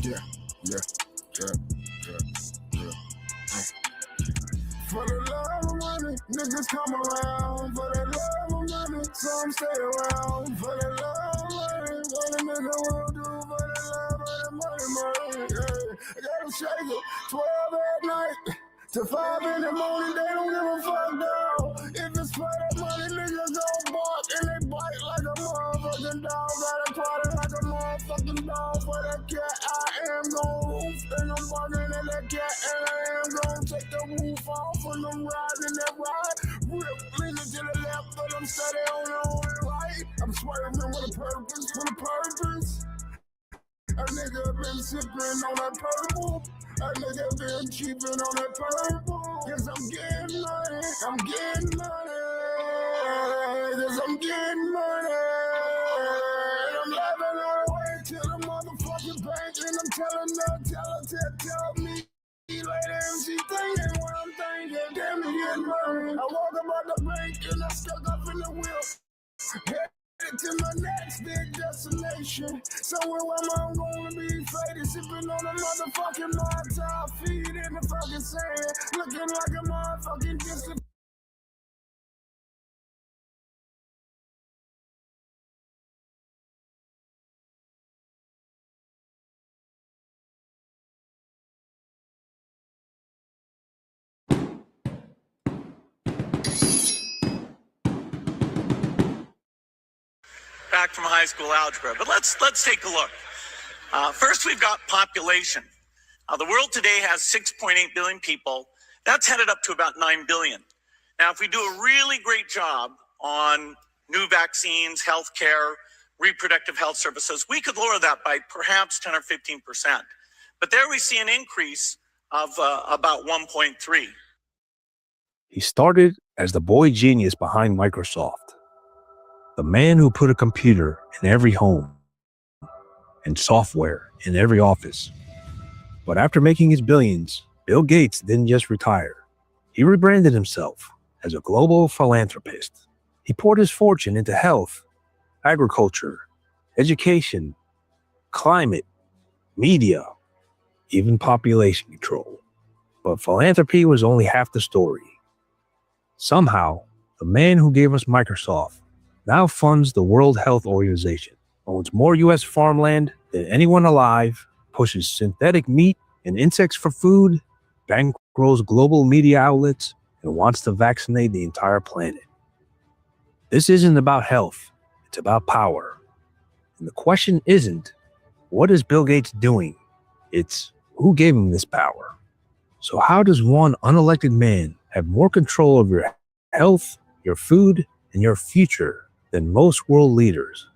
Yeah, yeah, yeah, yeah, yeah. For the love of money, niggas come around. For the love of money, some stay around. For the love of money, what a nigga will do. For the love of the money, yeah. I gotta shake it, 12 at night to 5 in the morning. They don't give a fuck now. If it's for that money, niggas gon' bark and they bite like a motherfucking dog. Gotta party like a motherfucking dog. For that cat, I am gon' roof. And I'm barking at that cat, and I am gon' take the roof off. And I'm riding that ride. Rip, leaning to the left, but I'm steady on the right. I'm swerving with a purpose, with a purpose. A nigga been sipping on that purple. A nigga been cheaping on that purple. Cause I'm getting money, I'm getting money. Cause I'm getting money. And I'm laughing all the way to the motherfucking bank. And I'm telling her, tell me later if she thinking what I'm thinking. Damn me getting money. I walk about the bank and I stuck up in the wheel. To my next big destination, somewhere where I'm gonna be faded, sipping on a motherfucking Molotov, feet in the fucking sand, looking like a motherfucking distant. Back from high school algebra, but let's take a look. First, we've got population. The world today has 6.8 billion people. That's headed up to about 9 billion. Now, if we do a really great job on new vaccines, healthcare, reproductive health services, we could lower that by perhaps 10 or 15%. But there we see an increase of about 1.3. He started as the boy genius behind Microsoft, the man who put a computer in every home and software in every office. But after making his billions, Bill Gates didn't just retire. He rebranded himself as a global philanthropist. He poured his fortune into health, agriculture, education, climate, media, even population control. But philanthropy was only half the story. Somehow, the man who gave us Microsoft now funds the World Health Organization, owns more U.S. farmland than anyone alive, pushes synthetic meat and insects for food, bankrolls global media outlets, and wants to vaccinate the entire planet. This isn't about health, it's about power. And the question isn't, what is Bill Gates doing? It's, who gave him this power? So how does one unelected man have more control of your health, your food, and your future than most world leaders?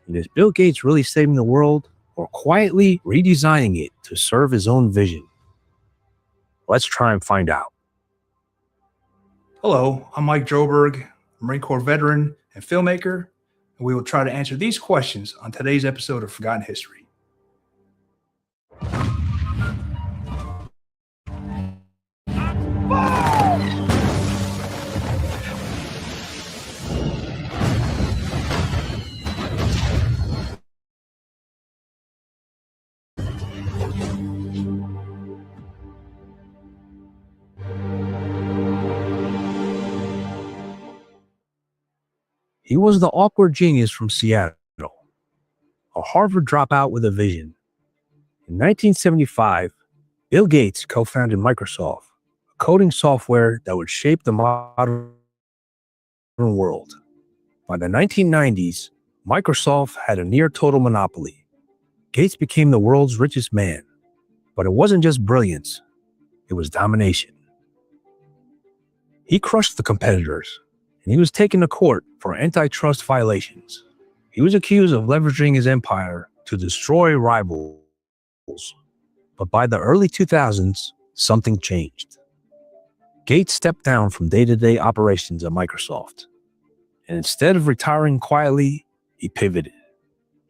And is Bill Gates really saving the world, or quietly redesigning it to serve his own vision? Let's try and find out. Hello, I'm Mike Droberg, Marine Corps veteran and filmmaker, and we will try to answer these questions on today's episode of Forgotten History. He was the awkward genius from Seattle, a Harvard dropout with a vision. In 1975, Bill Gates co-founded Microsoft, a coding software that would shape the modern world. By the 1990s, Microsoft had a near-total monopoly. Gates became the world's richest man, but it wasn't just brilliance, it was domination. He crushed the competitors, and he was taken to court for antitrust violations. He was accused of leveraging his empire to destroy rivals. But by the early 2000s, something changed. Gates stepped down from day-to-day operations at Microsoft, and instead of retiring quietly, he pivoted.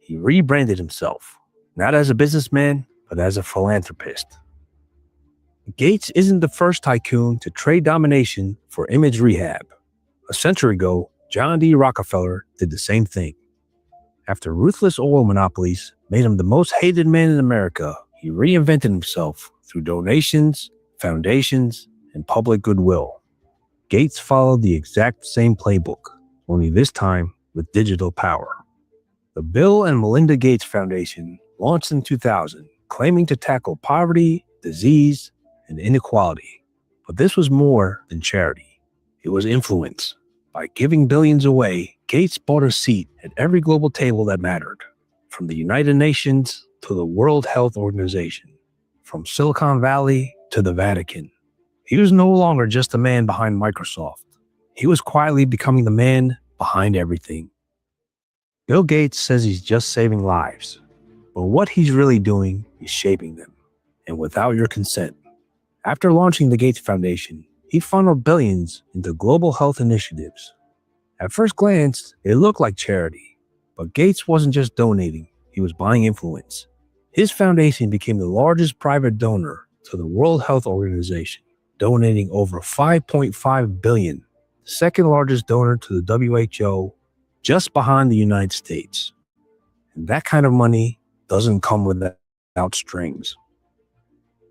He rebranded himself, not as a businessman, but as a philanthropist. Gates isn't the first tycoon to trade domination for image rehab. A century ago, John D. Rockefeller did the same thing. After ruthless oil monopolies made him the most hated man in America, he reinvented himself through donations, foundations, and public goodwill. Gates followed the exact same playbook, only this time with digital power. The Bill and Melinda Gates Foundation launched in 2000, claiming to tackle poverty, disease, and inequality. But this was more than charity. It was influence. By giving billions away, Gates bought a seat at every global table that mattered, from the United Nations to the World Health Organization, from Silicon Valley to the Vatican. He was no longer just a man behind Microsoft. He was quietly becoming the man behind everything. Bill Gates says he's just saving lives, but what he's really doing is shaping them, and without your consent. After launching the Gates Foundation, he funneled billions into global health initiatives. At first glance, it looked like charity, but Gates wasn't just donating, he was buying influence. His foundation became the largest private donor to the World Health Organization, donating over $5.5 billion, the second largest donor to the WHO, just behind the United States. And that kind of money doesn't come without strings.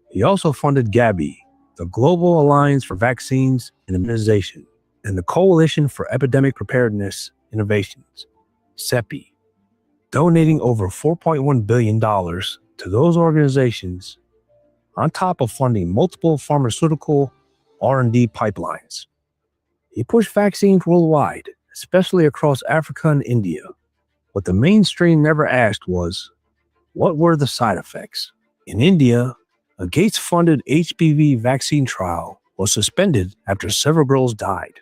He also funded Gavi, the Global Alliance for Vaccines and Immunization, and the Coalition for Epidemic Preparedness Innovations, CEPI, donating over $4.1 billion to those organizations, on top of funding multiple pharmaceutical R&D pipelines. He pushed vaccines worldwide, especially across Africa and India. What the mainstream never asked was, what were the side effects? In India, a Gates-funded HPV vaccine trial was suspended after several girls died.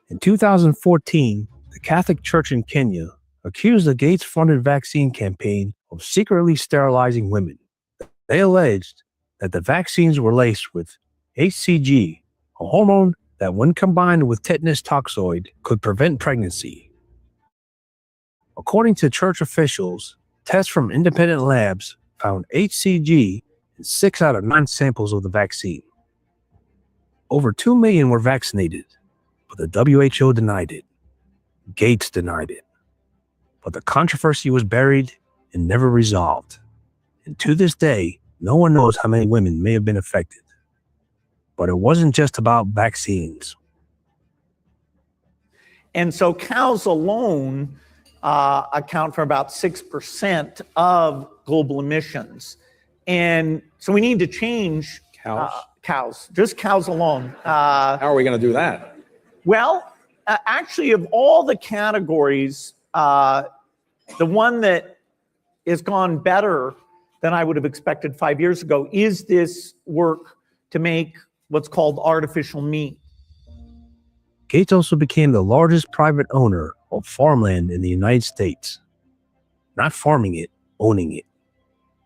In 2014, the Catholic Church in Kenya accused the Gates-funded vaccine campaign of secretly sterilizing women. They alleged that the vaccines were laced with HCG, a hormone that when combined with tetanus toxoid could prevent pregnancy. According to church officials, tests from independent labs found HCG in 6 out of 9 samples of the vaccine. Over 2 million were vaccinated, but the WHO denied it. Gates denied it. But the controversy was buried and never resolved. And to this day, no one knows how many women may have been affected. But it wasn't just about vaccines. And so cows alone account for about 6% of global emissions. And so we need to change cows, just cows alone. How are we going to do that? Well, actually, of all the categories, the one that has gone better than I would have expected 5 years ago is this work to make what's called artificial meat. Gates also became the largest private owner of farmland in the United States. Not farming it, owning it.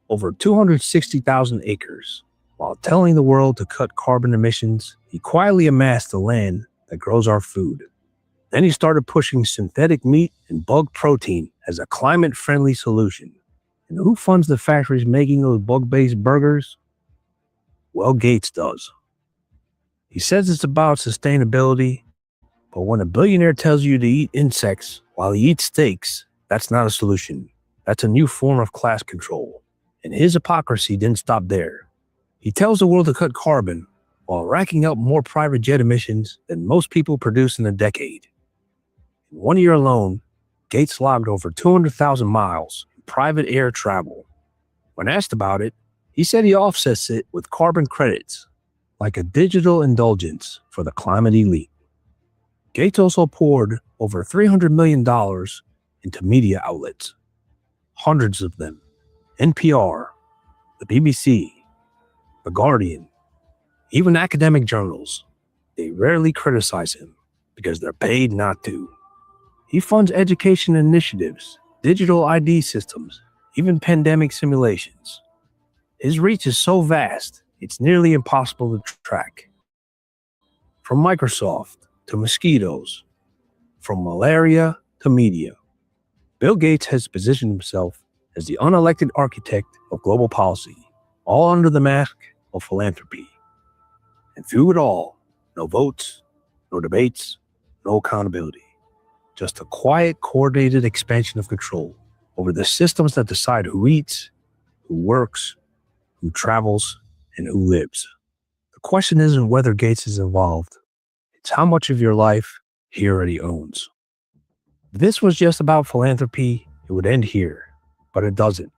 over 260,000 acres. While telling the world to cut carbon emissions, he quietly amassed the land that grows our food. Then he started pushing synthetic meat and bug protein as a climate-friendly solution. And who funds the factories making those bug-based burgers? Well, Gates does. He says it's about sustainability, but when a billionaire tells you to eat insects while he eats steaks, that's not a solution. That's a new form of class control. And his hypocrisy didn't stop there. He tells the world to cut carbon while racking up more private jet emissions than most people produce in a decade. In 1 year alone, Gates logged over 200,000 miles in private air travel. When asked about it, he said he offsets it with carbon credits, like a digital indulgence for the climate elite. Gates also poured over $300 million into media outlets, hundreds of them, NPR, the BBC, The Guardian, even academic journals. They rarely criticize him because they're paid not to. He funds education initiatives, digital ID systems, even pandemic simulations. His reach is so vast, it's nearly impossible to track. From Microsoft to mosquitoes, from malaria to media, Bill Gates has positioned himself as the unelected architect of global policy, all under the mask of philanthropy. And through it all, no votes, no debates, no accountability. Just a quiet, coordinated expansion of control over the systems that decide who eats, who works, who travels, and who lives. The question isn't whether Gates is involved. It's how much of your life he already owns. If this was just about philanthropy, it would end here. But it doesn't.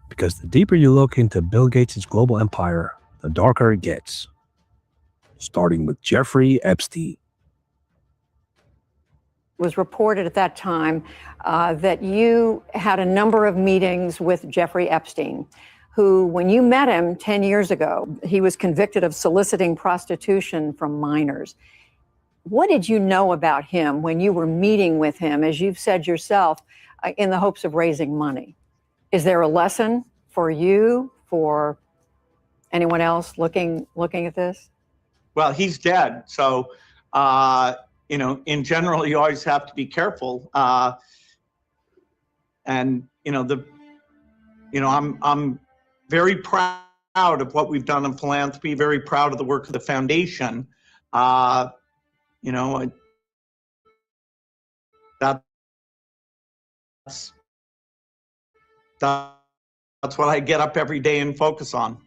Because the deeper you look into Bill Gates' global empire, the darker it gets. Starting with Jeffrey Epstein. It was reported at that time that you had a number of meetings with Jeffrey Epstein, who, when you met him 10 years ago, he was convicted of soliciting prostitution from minors. What did you know about him when you were meeting with him, as you've said yourself, in the hopes of raising money? Is there a lesson for you, for anyone else looking at this? Well, he's dead. So, in general, you always have to be careful. I'm very proud of what we've done in philanthropy, very proud of the work of the foundation. That's what I get up every day and focus on.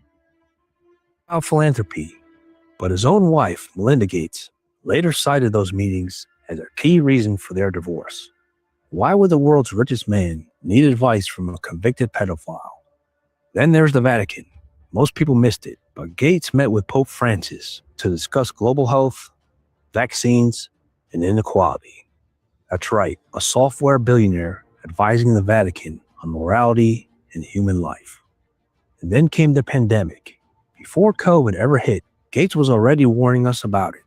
About philanthropy, but his own wife, Melinda Gates, later cited those meetings as a key reason for their divorce. Why would the world's richest man need advice from a convicted pedophile? Then there's the Vatican. Most people missed it, but Gates met with Pope Francis to discuss global health, vaccines, and inequality. That's right, a software billionaire advising the Vatican on morality and human life. And then came the pandemic. Before COVID ever hit, Gates was already warning us about it.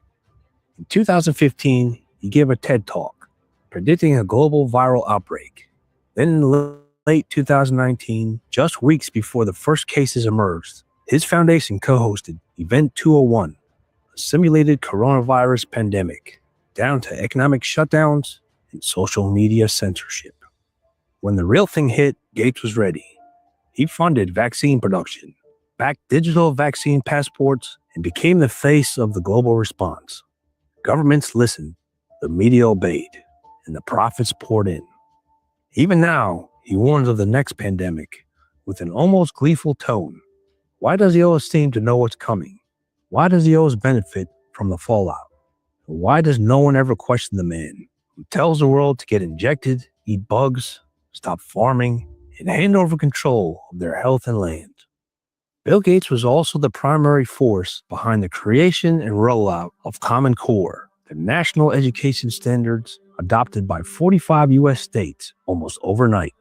In 2015, he gave a TED Talk predicting a global viral outbreak. Then in late 2019, just weeks before the first cases emerged, his foundation co-hosted Event 201, a simulated coronavirus pandemic, down to economic shutdowns and social media censorship. When the real thing hit, Gates was ready. He funded vaccine production, backed digital vaccine passports, and became the face of the global response. Governments listened, the media obeyed, and the profits poured in. Even now, he warns of the next pandemic with an almost gleeful tone. Why does he always seem to know what's coming? Why does he always benefit from the fallout? Why does no one ever question the man who tells the world to get injected, eat bugs, stop farming, and hand over control of their health and land? Bill Gates was also the primary force behind the creation and rollout of Common Core, the national education standards adopted by 45 U.S. states almost overnight.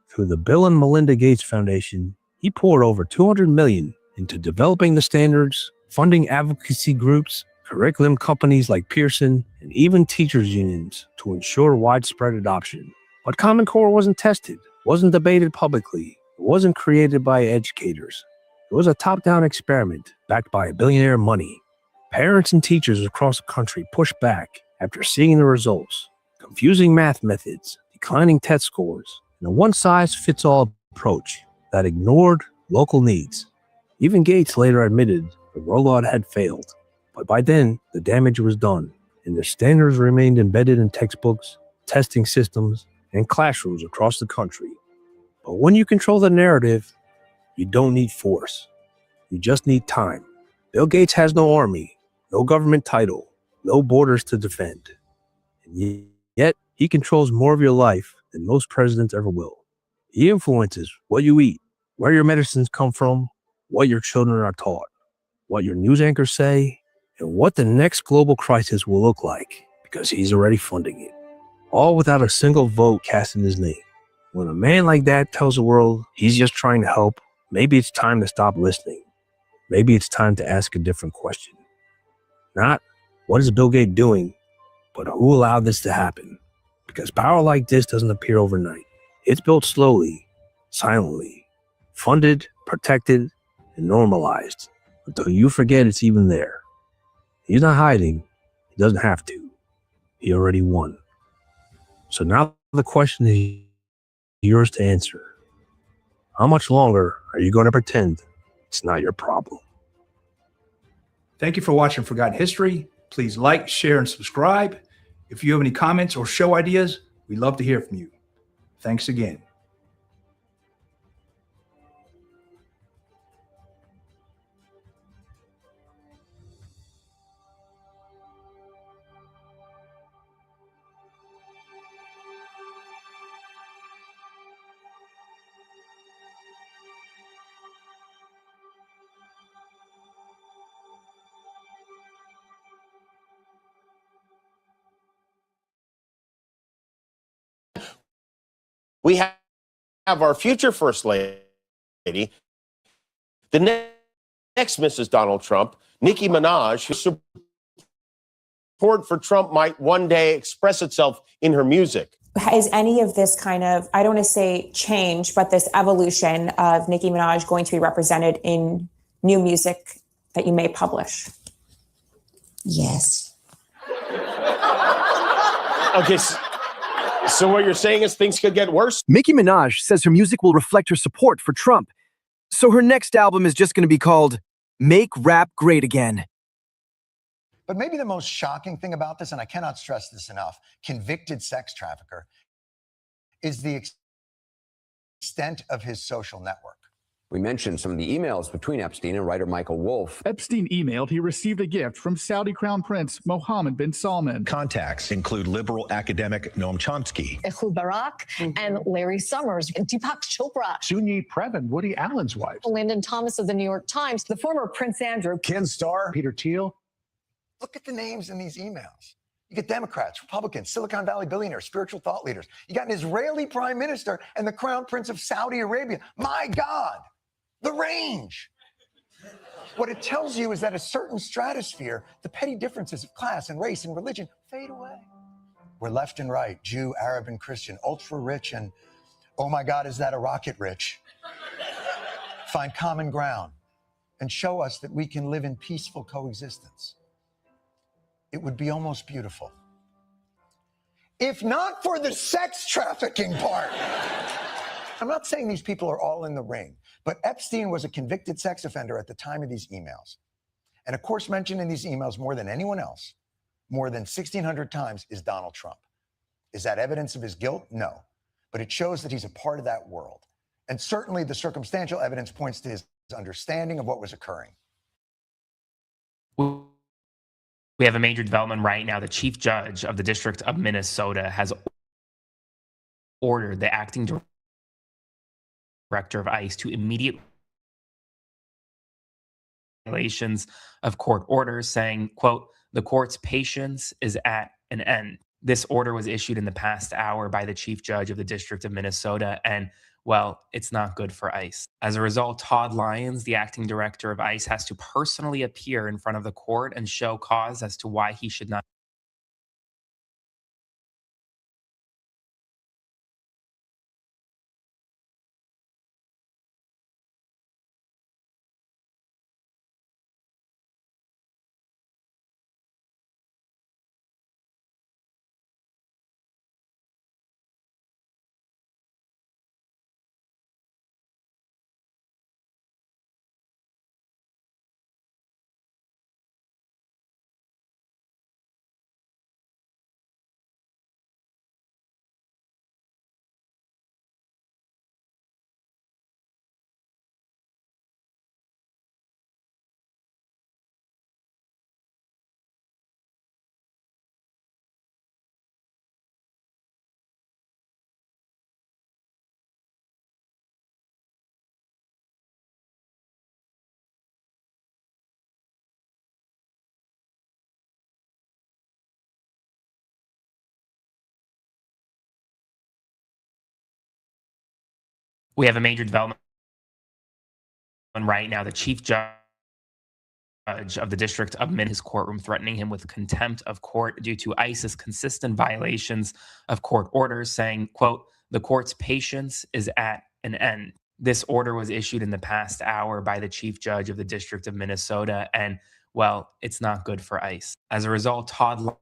Through the Bill and Melinda Gates Foundation, he poured over $200 million into developing the standards, funding advocacy groups, curriculum companies like Pearson, and even teachers' unions to ensure widespread adoption. But Common Core wasn't tested, wasn't debated publicly, It wasn't created by educators. It was a top-down experiment backed by billionaire money. Parents and teachers across the country pushed back after seeing the results. Confusing math methods, declining test scores, and a one-size-fits-all approach that ignored local needs. Even Gates later admitted the rollout had failed, but by then the damage was done, and the standards remained embedded in textbooks, testing systems, and classrooms across the country. But when you control the narrative, you don't need force. You just need time. Bill Gates has no army, no government title, no borders to defend. And yet, he controls more of your life than most presidents ever will. He influences what you eat, where your medicines come from, what your children are taught, what your news anchors say, and what the next global crisis will look like, because he's already funding it. All without a single vote cast in his name. When a man like that tells the world he's just trying to help, maybe it's time to stop listening. Maybe it's time to ask a different question. Not, what is Bill Gates doing, but who allowed this to happen? Because power like this doesn't appear overnight. It's built slowly, silently, funded, protected, and normalized until you forget it's even there. He's not hiding. He doesn't have to. He already won. So now the question is yours to answer. How much longer are you going to pretend it's not your problem? Thank you for watching Forgotten History. Please like, share, and subscribe. If you have any comments or show ideas, we'd love to hear from you. Thanks again. We have our future First Lady, the next Mrs. Donald Trump, Nicki Minaj, whose support for Trump might one day express itself in her music. Is any of this kind of, I don't want to say change, but this evolution of Nicki Minaj going to be represented in new music that you may publish? Yes. Okay, so what you're saying is things could get worse? Nicki Minaj says her music will reflect her support for Trump. So her next album is just going to be called Make Rap Great Again. But maybe the most shocking thing about this, and I cannot stress this enough, convicted sex trafficker, is the extent of his social network. We mentioned some of the emails between Epstein and writer Michael Wolff. Epstein emailed he received a gift from Saudi Crown Prince Mohammed bin Salman. Contacts include liberal academic Noam Chomsky, Ehud Barak, and Larry Summers, Deepak Chopra, Soon-Yi Previn, Woody Allen's wife, Landon Thomas of the New York Times, the former Prince Andrew, Ken Starr, Peter Thiel. Look at the names in these emails. You get Democrats, Republicans, Silicon Valley billionaires, spiritual thought leaders. You got an Israeli prime minister and the crown prince of Saudi Arabia. My God, the range. What it tells you is that a certain stratosphere, the petty differences of class and race and religion fade away. We're left and right, Jew, Arab, and Christian, ultra rich and, oh my God, is that a rocket rich? Find common ground and show us that we can live in peaceful coexistence. It would be almost beautiful. If not for the sex trafficking part. I'm not saying these people are all in the ring, but Epstein was a convicted sex offender at the time of these emails. And of course, mentioned in these emails more than anyone else, more than 1,600 times, is Donald Trump. Is that evidence of his guilt? No. But it shows that he's a part of that world. And certainly the circumstantial evidence points to his understanding of what was occurring. We have a major development right now. The chief judge of the District of Minnesota has ordered the acting director of ICE to immediate violations of court orders, saying, quote, the court's patience is at an end. This order was issued in the past hour by the chief judge of the District of Minnesota, and well, it's not good for ICE. As a result, Todd Lyons, the acting director of ICE, has to personally appear in front of the court and show cause as to why he should not We have a major development right now. The chief judge of the District of Minnesota's courtroom threatening him with contempt of court due to ICE's consistent violations of court orders, saying, quote, "The court's patience is at an end." This order was issued in the past hour by the chief judge of the District of Minnesota, and, well, it's not good for ICE. As a result, Todd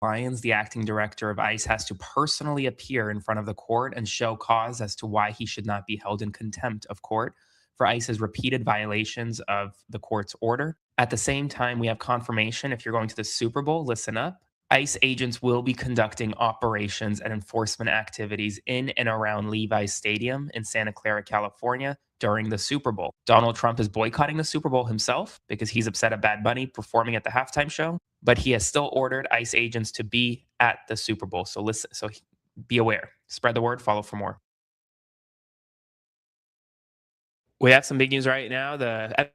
Lyons, the acting director of ICE, has to personally appear in front of the court and show cause as to why he should not be held in contempt of court for ICE's repeated violations of the court's order. At the same time, we have confirmation, if you're going to the Super Bowl, listen up. ICE agents will be conducting operations and enforcement activities in and around Levi's Stadium in Santa Clara, California during the Super Bowl. Donald Trump is boycotting the Super Bowl himself because he's upset at Bad Bunny performing at the halftime show, but he has still ordered ICE agents to be at the Super Bowl. So listen, so be aware. Spread the word, follow for more. We have some big news right now. The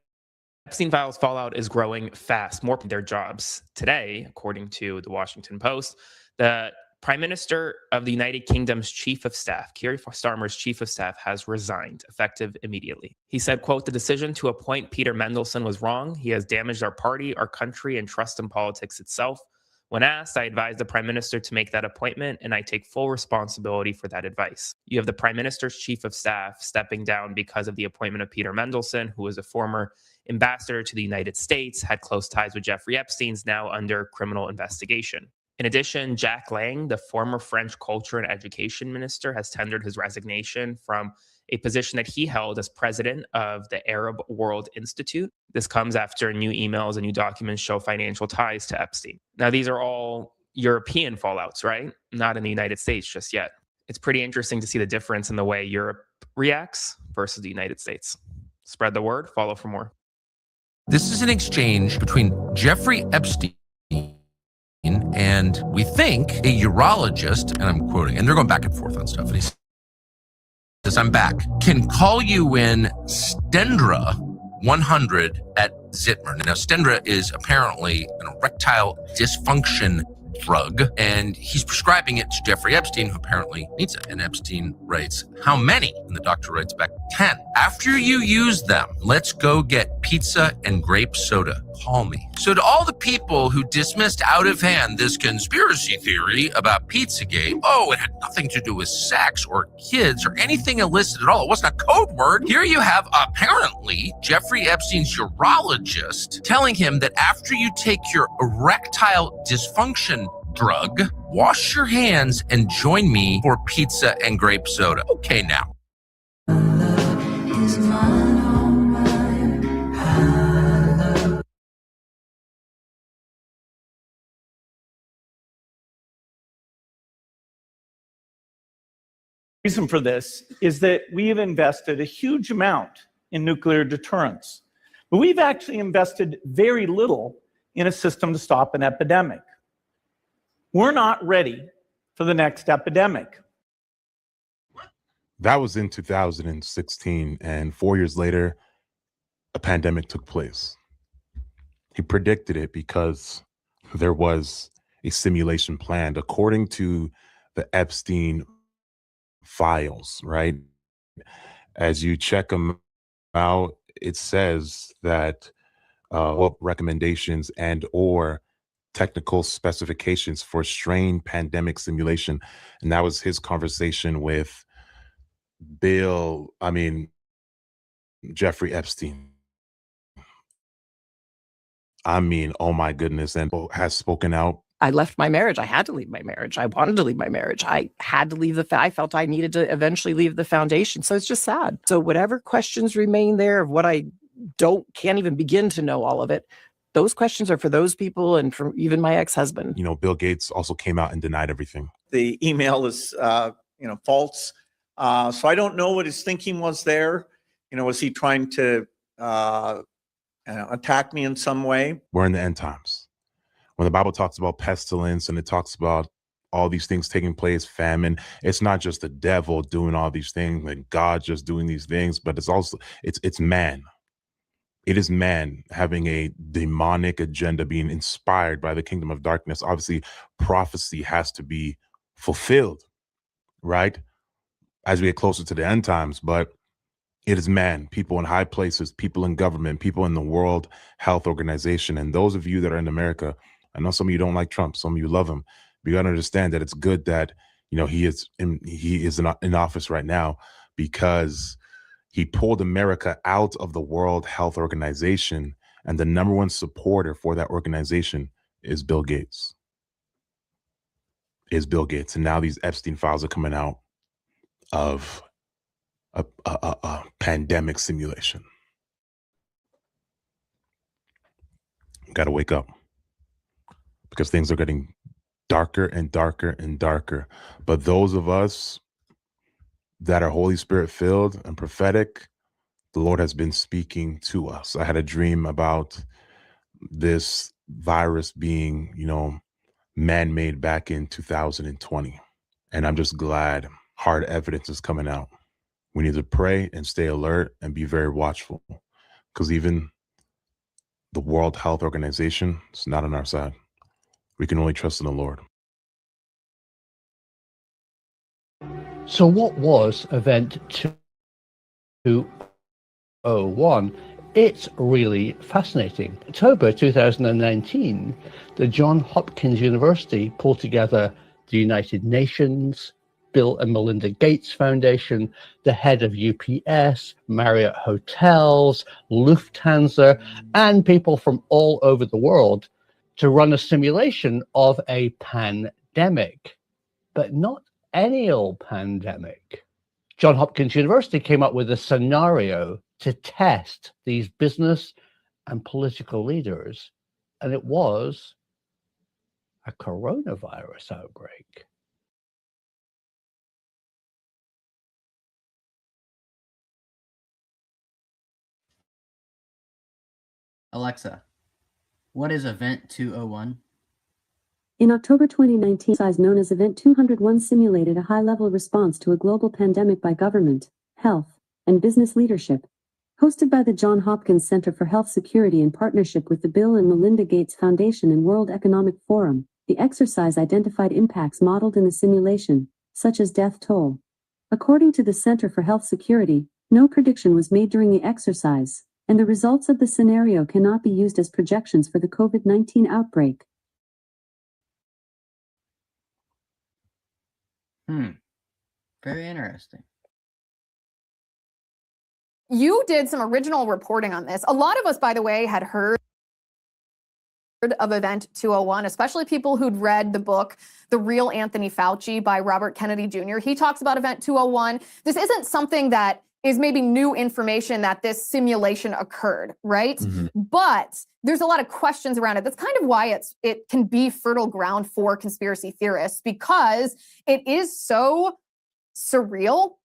Epstein Files fallout is growing fast. More their jobs today, according to the Washington Post. The Prime Minister of the United Kingdom's Chief of Staff, Keir Starmer's Chief of Staff, has resigned, effective immediately. He said, quote, "The decision to appoint Peter Mendelsohn was wrong. He has damaged our party, our country, and trust in politics itself. When asked, I advised the Prime Minister to make that appointment, and I take full responsibility for that advice." You have the Prime Minister's Chief of Staff stepping down because of the appointment of Peter Mendelsohn, who was a former ambassador to the United States, had close ties with Jeffrey Epstein's, now under criminal investigation. In addition, Jack Lang, the former French Culture and Education Minister, has tendered his resignation from a position that he held as president of the Arab World Institute. This comes after new emails and new documents show financial ties to Epstein. Now, these are all European fallouts, right? Not in the United States just yet. It's pretty interesting to see the difference in the way Europe reacts versus the United States. Spread the word, follow for more. This is an exchange between Jeffrey Epstein and, we think, a urologist, and I'm quoting, and they're going back and forth on stuff, and he says, "I'm back. Can call you in Stendra 100 at Zitmer." Now, Stendra is apparently an erectile dysfunction drug, and he's prescribing it to Jeffrey Epstein, who apparently needs it. And Epstein writes, "How many?" And the doctor writes back, 10. "After you use them, let's go get pizza and grape soda. Call me." So to all the people who dismissed out of hand this conspiracy theory about Pizzagate, oh, it had nothing to do with sex or kids or anything illicit at all. It wasn't a code word. Here you have, apparently, Jeffrey Epstein's urologist telling him that after you take your erectile dysfunction drug, wash your hands and join me for pizza and grape soda. Okay, now. Reason for this is that we have invested a huge amount in nuclear deterrence, but we've actually invested very little in a system to stop an epidemic. We're not ready for the next epidemic. That was in 2016, and 4 years later, a pandemic took place. He predicted it because there was a simulation planned according to the Epstein files, right? As you check them out, it says that recommendations and or technical specifications for strain pandemic simulation. And that was his conversation with Jeffrey Epstein. I mean, oh my goodness, and has spoken out. I left my marriage. I had to leave my marriage. I wanted to leave my marriage. I had to leave I felt I needed to eventually leave the foundation. So it's just sad. So whatever questions remain there of what I can't even begin to know all of it, those questions are for those people and for even my ex-husband. You know, Bill Gates also came out and denied everything. The email is, false. So I don't know what his thinking was there. Was he trying to attack me in some way? We're in the end times. When the Bible talks about pestilence and it talks about all these things taking place, famine, it's not just the devil doing all these things and God just doing these things, but it's also, it's man. It is man having a demonic agenda being inspired by the kingdom of darkness. Obviously, prophecy has to be fulfilled, right? as we get closer to the end times, but it is man, people in high places, people in government, people in the World Health Organization. And those of you that are in America, I know some of you don't like Trump, some of you love him, but you got to understand that it's good that, you know, he is in office right now, because he pulled America out of the World Health Organization, and the number one supporter for that organization is Bill Gates. And now these Epstein files are coming out of a pandemic simulation. Got to wake up, because things are getting darker and darker and darker. But those of us that are Holy Spirit filled and prophetic, the Lord has been speaking to us. I had a dream about this virus being, you know, man-made back in 2020. And I'm just glad hard evidence is coming out. We need to pray and stay alert and be very watchful, because even the World Health Organization is not on our side. We can only trust in the Lord. So what was Event 201? It's really fascinating. October 2019, the Johns Hopkins University pulled together the United Nations, Bill and Melinda Gates Foundation, the head of UPS, Marriott Hotels, Lufthansa, and people from all over the world to run a simulation of a pandemic, but not any old pandemic. Johns Hopkins University came up with a scenario to test these business and political leaders, and it was a coronavirus outbreak. Alexa, what is Event 201? In October 2019, exercise known as Event 201 simulated a high-level response to a global pandemic by government, health, and business leadership. Hosted by the Johns Hopkins Center for Health Security in partnership with the Bill and Melinda Gates Foundation and World Economic Forum, the exercise identified impacts modeled in the simulation, such as death toll. According to the Center for Health Security, no prediction was made during the exercise, and the results of the scenario cannot be used as projections for the COVID-19 outbreak. Very interesting. You did some original reporting on this. A lot of us, by the way, had heard of Event 201, especially people who'd read the book, The Real Anthony Fauci by Robert Kennedy Jr. He talks about Event 201. This isn't something that is maybe new information that this simulation occurred, right? But there's a lot of questions around it. That's kind of why it can be fertile ground for conspiracy theorists, because it is so surreal.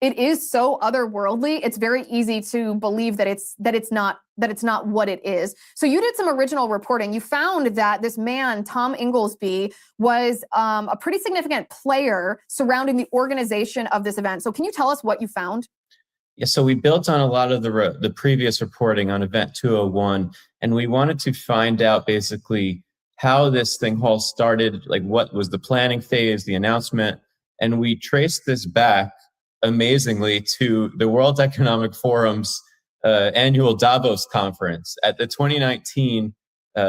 It is so otherworldly. It's very easy to believe that it's not what it is. So you did some original reporting. You found that this man, Tom Inglesby, was a pretty significant player surrounding the organization of this event. So can you tell us what you found? Yeah, so we built on a lot of the previous reporting on Event 201, and we wanted to find out basically how this thing all started, like what was the planning phase, the announcement, and we traced this back amazingly to the World Economic Forum's annual Davos conference. At the 2019,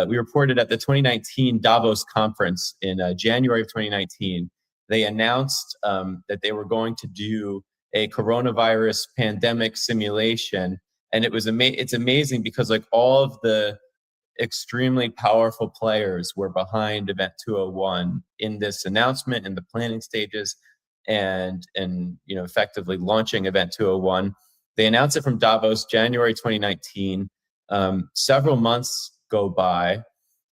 we reported at the 2019 Davos conference in January of 2019, they announced that they were going to do a coronavirus pandemic simulation. And it's amazing because like all of the extremely powerful players were behind Event 201 in this announcement, in the planning stages, and you know, effectively launching Event 201. They announced it from Davos, January 2019. Several months go by,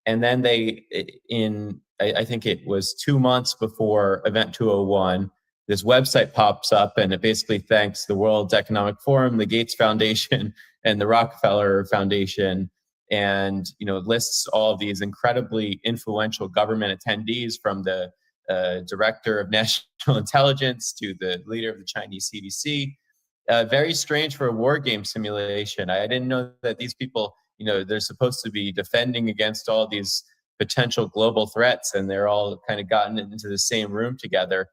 and then I think it was 2 months before Event 201, this website pops up, and it basically thanks the World Economic Forum, the Gates Foundation, and the Rockefeller Foundation, and you know, lists all of these incredibly influential government attendees, from the director of national intelligence to the leader of the Chinese CDC. Very strange for a war game simulation. I didn't know that these people, you know, they're supposed to be defending against all these potential global threats, and they're all kind of gotten into the same room together.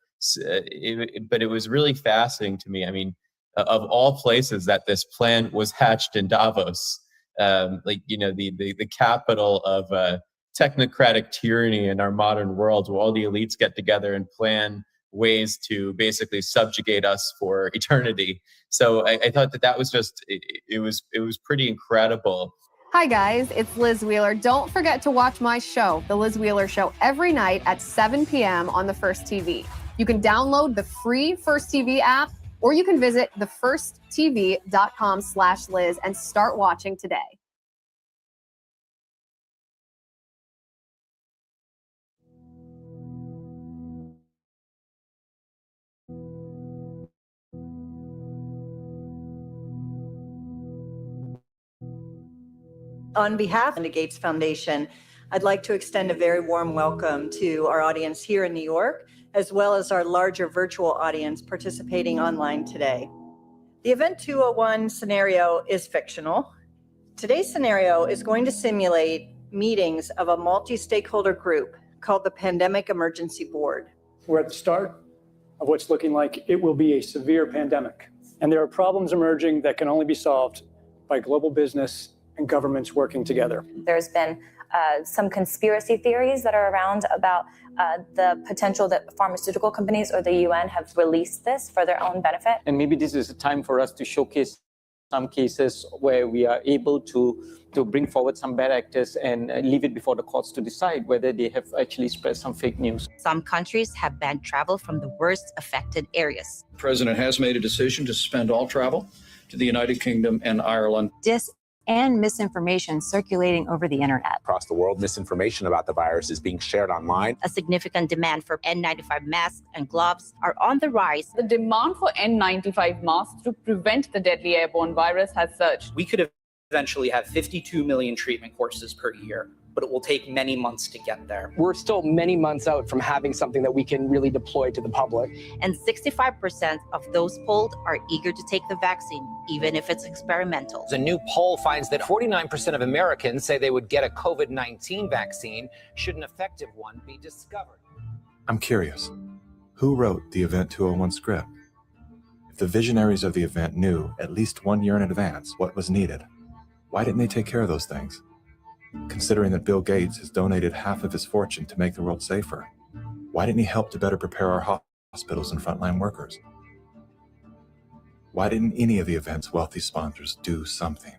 But it was really fascinating to me. I mean, of all places that this plan was hatched in Davos, the capital of technocratic tyranny in our modern world, where all the elites get together and plan ways to basically subjugate us for eternity. So I thought that was just it was pretty incredible. Hi guys, it's Liz Wheeler. Don't forget to watch my show, The Liz Wheeler Show, every night at 7 p.m. on the First TV. You can download the free First TV app, or you can visit thefirsttv.com/Liz and start watching today. On behalf of the Gates Foundation, I'd like to extend a very warm welcome to our audience here in New York, as well as our larger virtual audience participating online today. The Event 201 scenario is fictional. Today's scenario is going to simulate meetings of a multi-stakeholder group called the Pandemic Emergency Board. We're at the start of what's looking like it will be a severe pandemic, and there are problems emerging that can only be solved by global business and governments working together. There's been some conspiracy theories that are around about the potential that pharmaceutical companies or the UN have released this for their own benefit. And maybe this is a time for us to showcase some cases where we are able to bring forward some bad actors and leave it before the courts to decide whether they have actually spread some fake news. Some countries have banned travel from the worst affected areas. The president has made a decision to suspend all travel to the United Kingdom and Ireland. And misinformation circulating over the internet. Across the world, misinformation about the virus is being shared online. A significant demand for N95 masks and gloves are on the rise. The demand for N95 masks to prevent the deadly airborne virus has surged. We could eventually have 52 million treatment courses per year, but it will take many months to get there. We're still many months out from having something that we can really deploy to the public. And 65% of those polled are eager to take the vaccine, even if it's experimental. A new poll finds that 49% of Americans say they would get a COVID-19 vaccine should an effective one be discovered. I'm curious, who wrote the Event 201 script? If the visionaries of the event knew at least 1 year in advance what was needed, why didn't they take care of those things? Considering that Bill Gates has donated half of his fortune to make the world safer, why didn't he help to better prepare our hospitals and frontline workers? Why didn't any of the event's wealthy sponsors do something?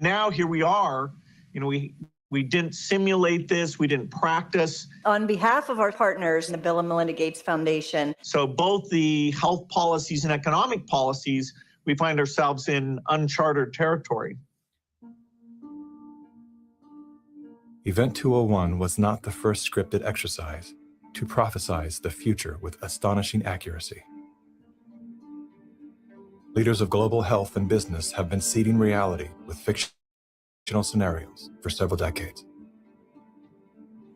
Now here we are, we didn't simulate this, we didn't practice. On behalf of our partners in the Bill and Melinda Gates Foundation. So both the health policies and economic policies, we find ourselves in uncharted territory. Event 201 was not the first scripted exercise to prophesize the future with astonishing accuracy. Leaders of global health and business have been seeding reality with fictional scenarios for several decades.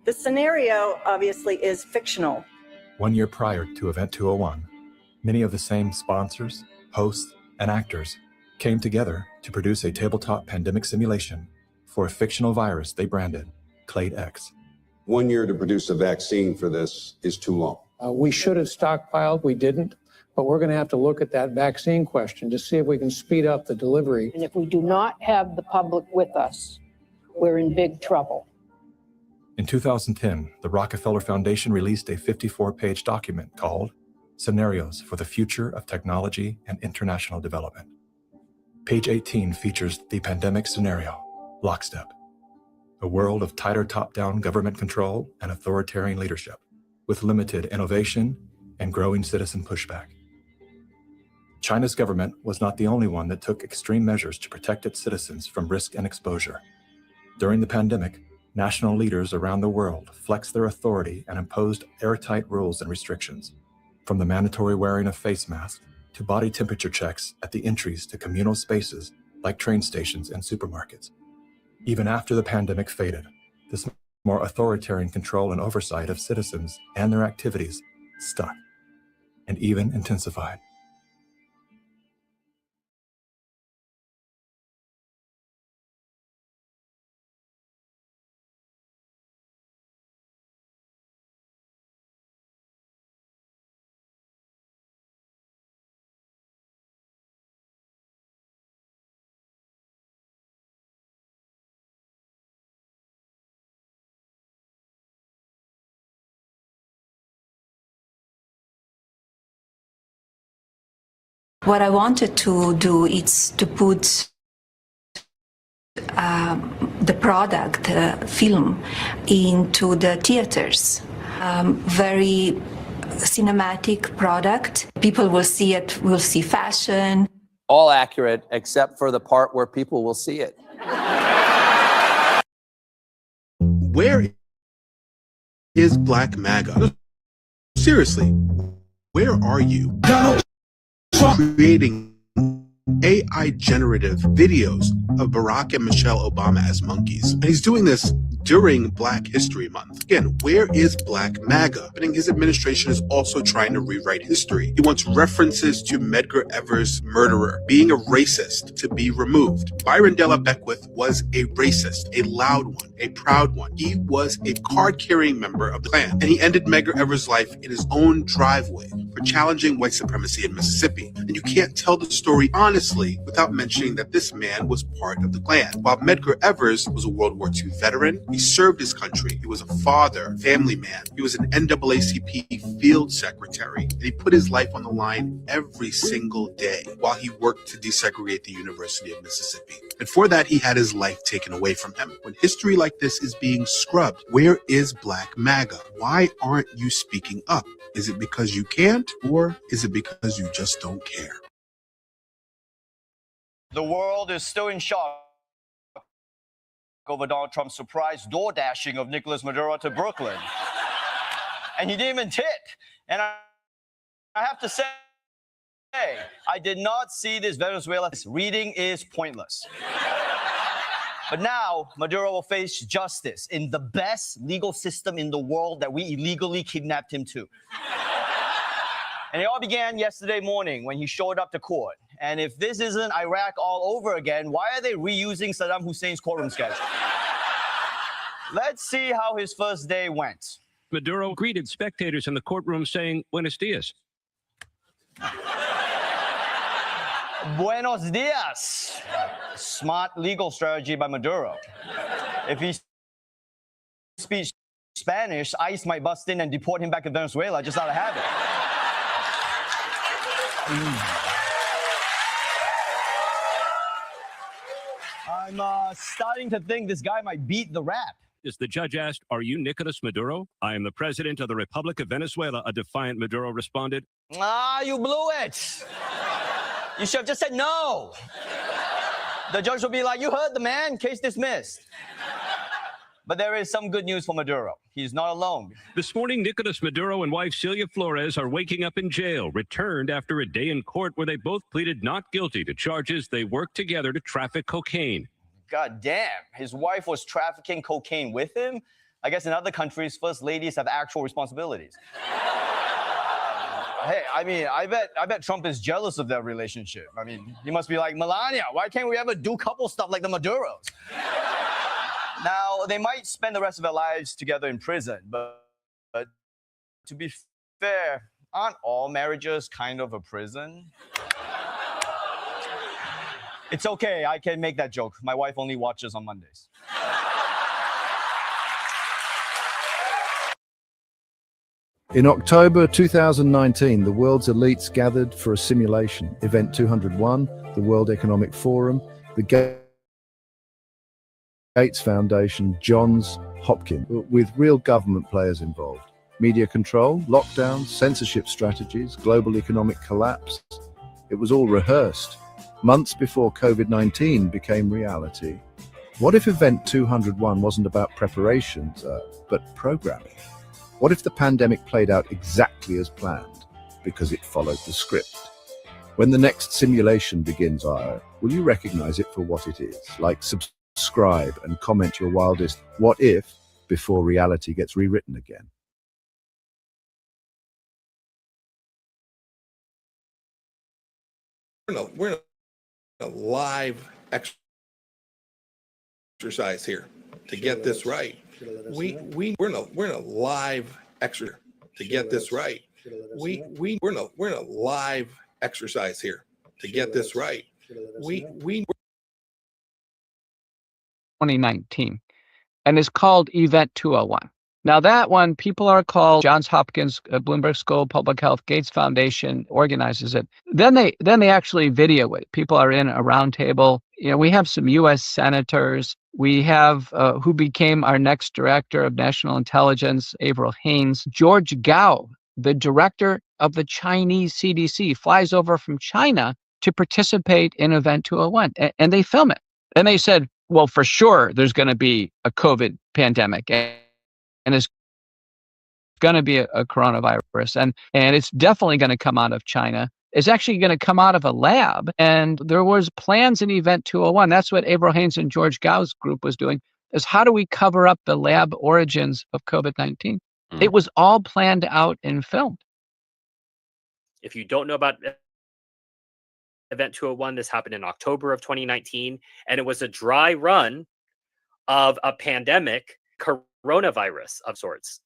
The scenario obviously is fictional. 1 year prior to Event 201, many of the same sponsors, hosts, and actors came together to produce a tabletop pandemic simulation for a fictional virus they branded Clade X. 1 year to produce a vaccine for this is too long. We should have stockpiled, we didn't, but we're going to have to look at that vaccine question to see if we can speed up the delivery. And if we do not have the public with us, we're in big trouble. In 2010, the Rockefeller Foundation released a 54-page document called Scenarios for the Future of Technology and International Development. Page 18 features the pandemic scenario, Lockstep, a world of tighter top-down government control and authoritarian leadership, with limited innovation and growing citizen pushback. China's government was not the only one that took extreme measures to protect its citizens from risk and exposure. During the pandemic, national leaders around the world flexed their authority and imposed airtight rules and restrictions, from the mandatory wearing of face masks to body temperature checks at the entries to communal spaces like train stations and supermarkets. Even after the pandemic faded, this more authoritarian control and oversight of citizens and their activities stuck and even intensified. What I wanted to do is to put the product, film, into the theaters. Very cinematic product. People will see it, will see fashion. All accurate except for the part where people will see it. Where is Black MAGA? Seriously, where are you? Creating AI generative videos of Barack and Michelle Obama as monkeys. And he's doing this during Black History Month. Again, where is Black MAGA? His administration is also trying to rewrite history. He wants references to Medgar Evers' murderer being a racist to be removed. Byron Della Beckwith was a racist, a loud one, a proud one. He was a card-carrying member of the Klan, and he ended Medgar Evers' life in his own driveway for challenging white supremacy in Mississippi. And you can't tell the story honestly without mentioning that this man was part of the Klan. While Medgar Evers was a World War II veteran, he served his country. He was a father, family man. He was an NAACP field secretary, and he put his life on the line every single day while he worked to desegregate the University of Mississippi. And for that, he had his life taken away from him. When history like this is being scrubbed, where is Black MAGA? Why aren't you speaking up? Is it because you can't, or is it because you just don't care? The world is still in shock over Donald Trump's surprise door dashing of Nicolas Maduro to Brooklyn. And he didn't even tit. And I have to say, I did not see this Venezuela. Reading is pointless. But now Maduro will face justice in the best legal system in the world that we illegally kidnapped him to. And it all began yesterday morning when he showed up to court. And if this isn't Iraq all over again, why are they reusing Saddam Hussein's courtroom sketch? Let's see how his first day went. Maduro greeted spectators in the courtroom saying, "Buenos dias." Buenos dias. Smart legal strategy by Maduro. If he speaks Spanish, ICE might bust in and deport him back to Venezuela just out of habit. I'm starting to think this guy might beat the rap. As the judge asked, "Are you Nicolas Maduro?" "I am the president of the Republic of Venezuela," a defiant Maduro responded. Ah, you blew it. You should have just said no. The judge will be like, "You heard the man, case dismissed." But there is some good news for Maduro. He's not alone. This morning, Nicolas Maduro and wife Celia Flores are waking up in jail, returned after a day in court where they both pleaded not guilty to charges they worked together to traffic cocaine. God damn, his wife was trafficking cocaine with him? I guess in other countries, first ladies have actual responsibilities. Hey, I bet Trump is jealous of that relationship. He must be like, "Melania, why can't we ever do couple stuff like the Maduros?" Now, they might spend the rest of their lives together in prison, but to be fair, aren't all marriages kind of a prison? It's okay, I can make that joke. My wife only watches on Mondays. In October 2019, the world's elites gathered for a simulation. Event 201, the World Economic Forum, the Gates Foundation, Johns Hopkins, with real government players involved. Media control, lockdowns, censorship strategies, global economic collapse. It was all rehearsed, months before COVID-19 became reality. What if Event 201 wasn't about preparations, but programming? What if the pandemic played out exactly as planned, because it followed the script? When the next simulation begins, will you recognize it for what it is? Like, subscribe and comment your wildest "what if" before reality gets rewritten again. We're in a live exercise here to get this right. We're in a live exercise to get this right. We're in a live exercise here to get this right. 2019, and is called Event 201. Now that one, people are called Johns Hopkins, Bloomberg School of Public Health, Gates Foundation organizes it. Then they actually video it. People are in a round table. You know, we have some U.S. senators. We have who became our next director of national intelligence, Avril Haines. George Gao, the director of the Chinese CDC, flies over from China to participate in Event 201, and they film it. And they said, well, for sure, there's going to be a COVID pandemic. And it's going to be a coronavirus. And it's definitely going to come out of China. It's actually going to come out of a lab. And there was plans in Event 201. That's what Avril Haines and George Gao's group was doing, is how do we cover up the lab origins of COVID-19? It was all planned out and filmed. If you don't know about Event 201, this happened in October of 2019, and it was a dry run of a pandemic, coronavirus of sorts.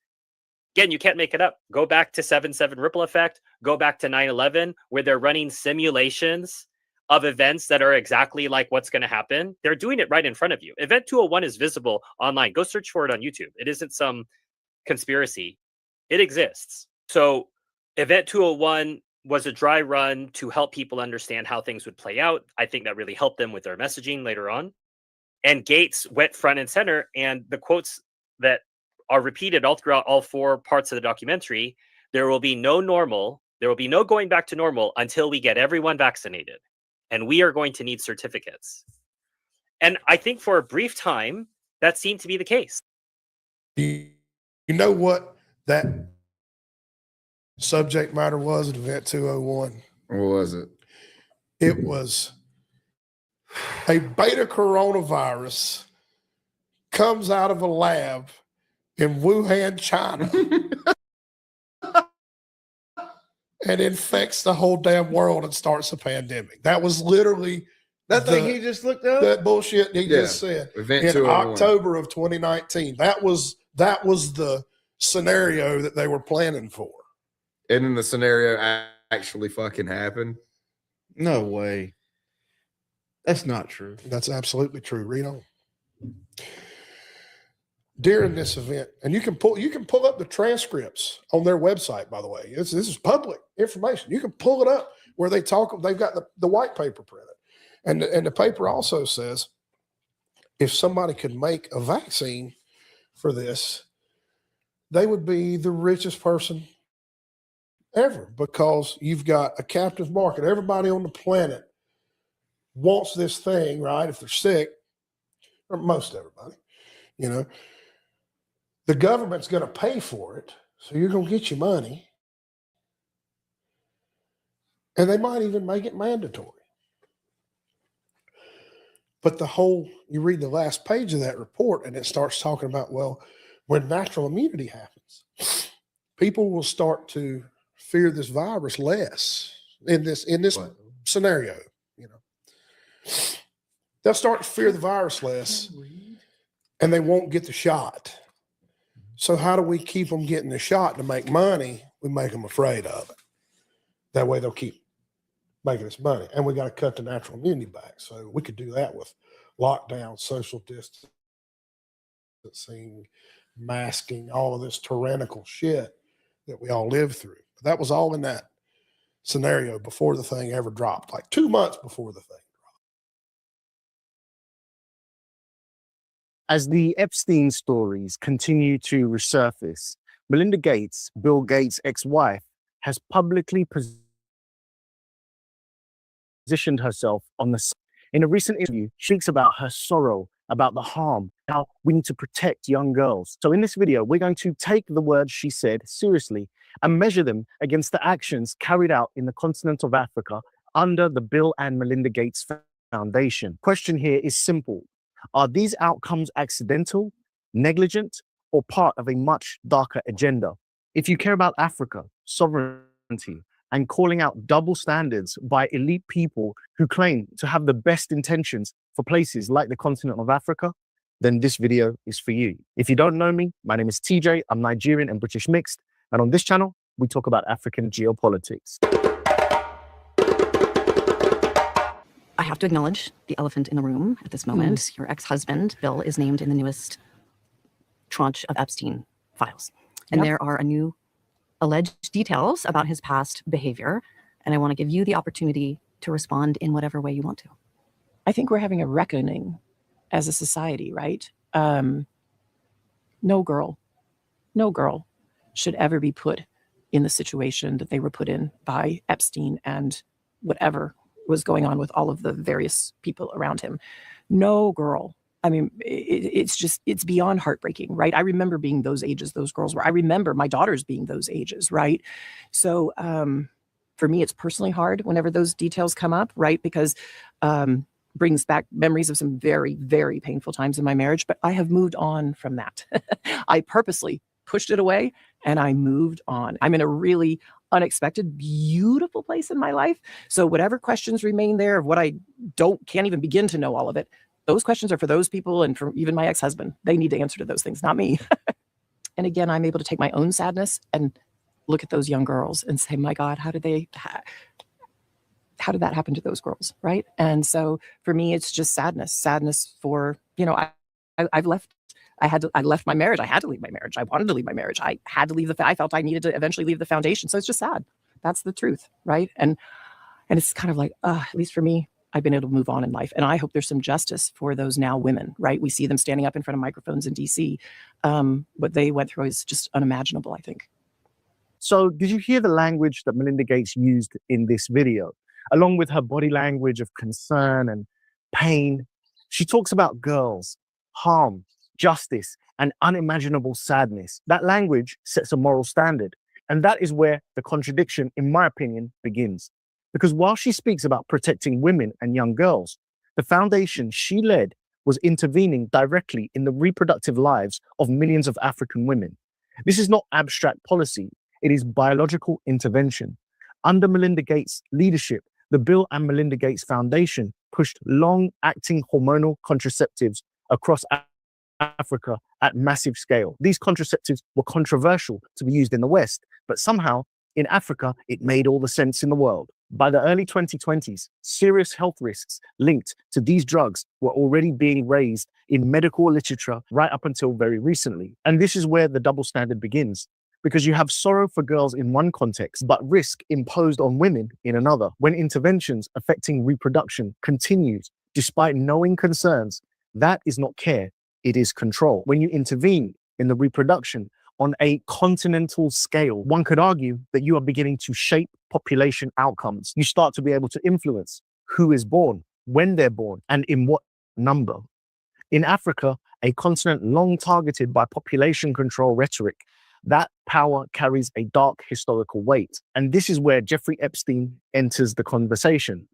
Again, you can't make it up. Go back to 7/7 ripple effect, go back to 9/11, where they're running simulations of events that are exactly like what's going to happen. They're doing it right in front of you. Event 201 is visible online. Go search for it on YouTube. It isn't some conspiracy. It exists. So Event 201 was a dry run to help people understand how things would play out. I think that really helped them with their messaging later on. And Gates went front and center, and the quotes that are repeated all throughout all four parts of the documentary, there will be no normal, there will be no going back to normal until we get everyone vaccinated. And we are going to need certificates. And I think for a brief time, that seemed to be the case. You know what that subject matter was at Event 201? What was it? It was a beta coronavirus comes out of a lab in Wuhan, China, and infects the whole damn world and starts a pandemic. That was literally that thing he just looked up. That bullshit he just said Event in October of 2019. That was the scenario that they were planning for. And then the scenario actually fucking happened. No way. That's not true. That's absolutely true. Read on. During this event, and you can pull up the transcripts on their website, by the way. This is public information. You can pull it up where they talk. They've got the white paper printed. And the paper also says if somebody could make a vaccine for this, they would be the richest person ever, because you've got a captive market. Everybody on the planet wants this thing, right? If they're sick, or most everybody, you know, the government's going to pay for it. So you're going to get your money. And they might even make it mandatory. But you read the last page of that report and it starts talking about, well, when natural immunity happens, people will start to fear this virus less in this scenario, you know. They'll start to fear the virus less and they won't get the shot. So how do we keep them getting the shot to make money? We make them afraid of it. That way they'll keep making us money. And we got to cut the natural immunity back. So we could do that with lockdown, social distancing, masking, all of this tyrannical shit that we all live through. But that was all in that scenario before the thing ever dropped, like 2 months before the thing. As the Epstein stories continue to resurface, Melinda Gates, Bill Gates' ex-wife, has publicly positioned herself on the side. In a recent interview, she speaks about her sorrow, about the harm, how we need to protect young girls. So in this video, we're going to take the words she said seriously and measure them against the actions carried out in the continent of Africa under the Bill and Melinda Gates Foundation. Question here is simple. Are these outcomes accidental, negligent, or part of a much darker agenda? If you care about Africa, sovereignty, and calling out double standards by elite people who claim to have the best intentions for places like the continent of Africa, then this video is for you. If you don't know me, my name is TJ, I'm Nigerian and British mixed, and on this channel, we talk about African geopolitics. I have to acknowledge the elephant in the room at this moment. Your ex-husband, Bill, is named in the newest tranche of Epstein files. And Yep. there are new alleged details about his past behavior. And I want to give you the opportunity to respond in whatever way you want to. I think we're having a reckoning as a society, right? No girl should ever be put in the situation that they were put in by Epstein and whatever was going on with all of the various people around him. No girl. I mean, it's beyond heartbreaking, right? I remember being those ages those girls were. I remember my daughters being those ages, right? So for me, it's personally hard whenever those details come up, right? Because brings back memories of some very, very painful times in my marriage, but I have moved on from that. I purposely pushed it away and I moved on. I'm in a really unexpected, beautiful place in my life. So whatever questions remain there of what I can't even begin to know all of it, those questions are for those people and for even my ex-husband. They need to answer to those things, not me. And again, I'm able to take my own sadness and look at those young girls and say, my God, how did that happen to those girls, right? And so for me, it's just sadness for, I left my marriage. I had to leave my marriage. I wanted to leave my marriage. I had to leave I felt I needed to eventually leave the foundation. So it's just sad. That's the truth, right? And it's kind of like, at least for me, I've been able to move on in life. And I hope there's some justice for those now women, right? We see them standing up in front of microphones in DC. What they went through is just unimaginable, I think. So did you hear the language that Melinda Gates used in this video? Along with her body language of concern and pain, she talks about girls, harm, justice, and unimaginable sadness. That language sets a moral standard. And that is where the contradiction, in my opinion, begins. Because while she speaks about protecting women and young girls, the foundation she led was intervening directly in the reproductive lives of millions of African women. This is not abstract policy. It is biological intervention. Under Melinda Gates' leadership, the Bill and Melinda Gates Foundation pushed long-acting hormonal contraceptives across Africa at massive scale. These contraceptives were controversial to be used in the West, but somehow in Africa, it made all the sense in the world. By the early 2020s, serious health risks linked to these drugs were already being raised in medical literature right up until very recently. And this is where the double standard begins. Because you have sorrow for girls in one context, but risk imposed on women in another. When interventions affecting reproduction continues, despite knowing concerns, that is not care, it is control. When you intervene in the reproduction on a continental scale, one could argue that you are beginning to shape population outcomes. You start to be able to influence who is born, when they're born, and in what number. In Africa, a continent long targeted by population control rhetoric, that power carries a dark historical weight. And this is where Jeffrey Epstein enters the conversation,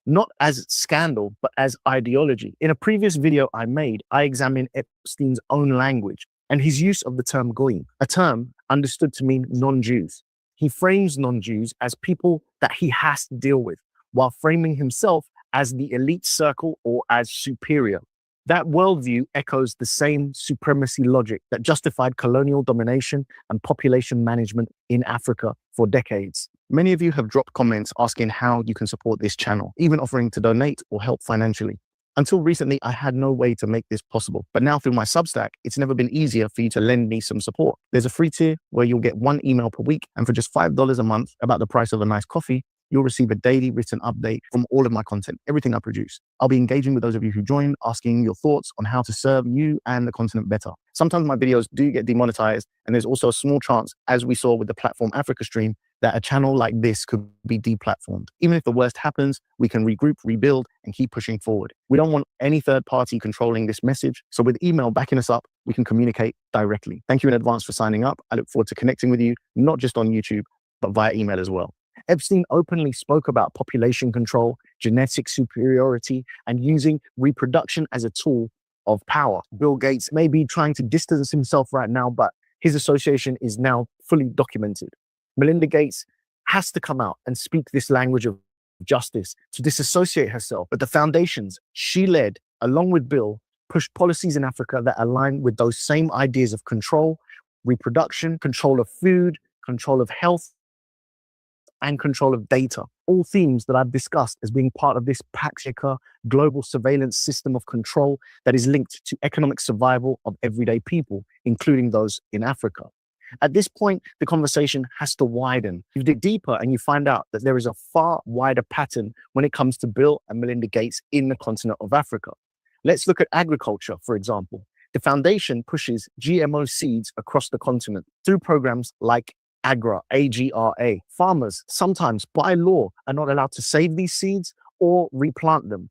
not as scandal, but as ideology. In a previous video I made, I examined Epstein's own language and his use of the term goyim, a term understood to mean non-Jews. He frames non-Jews as people that he has to deal with, while framing himself as the elite circle or as superior. That worldview echoes the same supremacy logic that justified colonial domination and population management in Africa for decades. Many of you have dropped comments asking how you can support this channel, even offering to donate or help financially. Until recently, I had no way to make this possible. But now through my Substack, it's never been easier for you to lend me some support. There's a free tier where you'll get 1 email per week. And for just $5 a month, about the price of a nice coffee, you'll receive a daily written update from all of my content, everything I produce. I'll be engaging with those of you who join, asking your thoughts on how to serve you and the continent better. Sometimes my videos do get demonetized, and there's also a small chance, as we saw with the Platform Africa stream, that a channel like this could be deplatformed. Even if the worst happens, we can regroup, rebuild, and keep pushing forward. We don't want any third party controlling this message. So with email backing us up, we can communicate directly. Thank you in advance for signing up. I look forward to connecting with you, not just on YouTube, but via email as well. Epstein openly spoke about population control, genetic superiority, and using reproduction as a tool of power. Bill Gates may be trying to distance himself right now, but his association is now fully documented. Melinda Gates has to come out and speak this language of justice to disassociate herself. But the foundations she led, along with Bill, pushed policies in Africa that align with those same ideas of control, reproduction, control of food, control of health, and control of data. All themes that I've discussed as being part of this Paxika global surveillance system of control that is linked to economic survival of everyday people, including those in Africa. At this point, the conversation has to widen. You dig deeper and you find out that there is a far wider pattern when it comes to Bill and Melinda Gates in the continent of Africa. Let's look at agriculture, for example. The foundation pushes GMO seeds across the continent through programs like AGRA, A-G-R-A. Farmers sometimes, by law, are not allowed to save these seeds or replant them,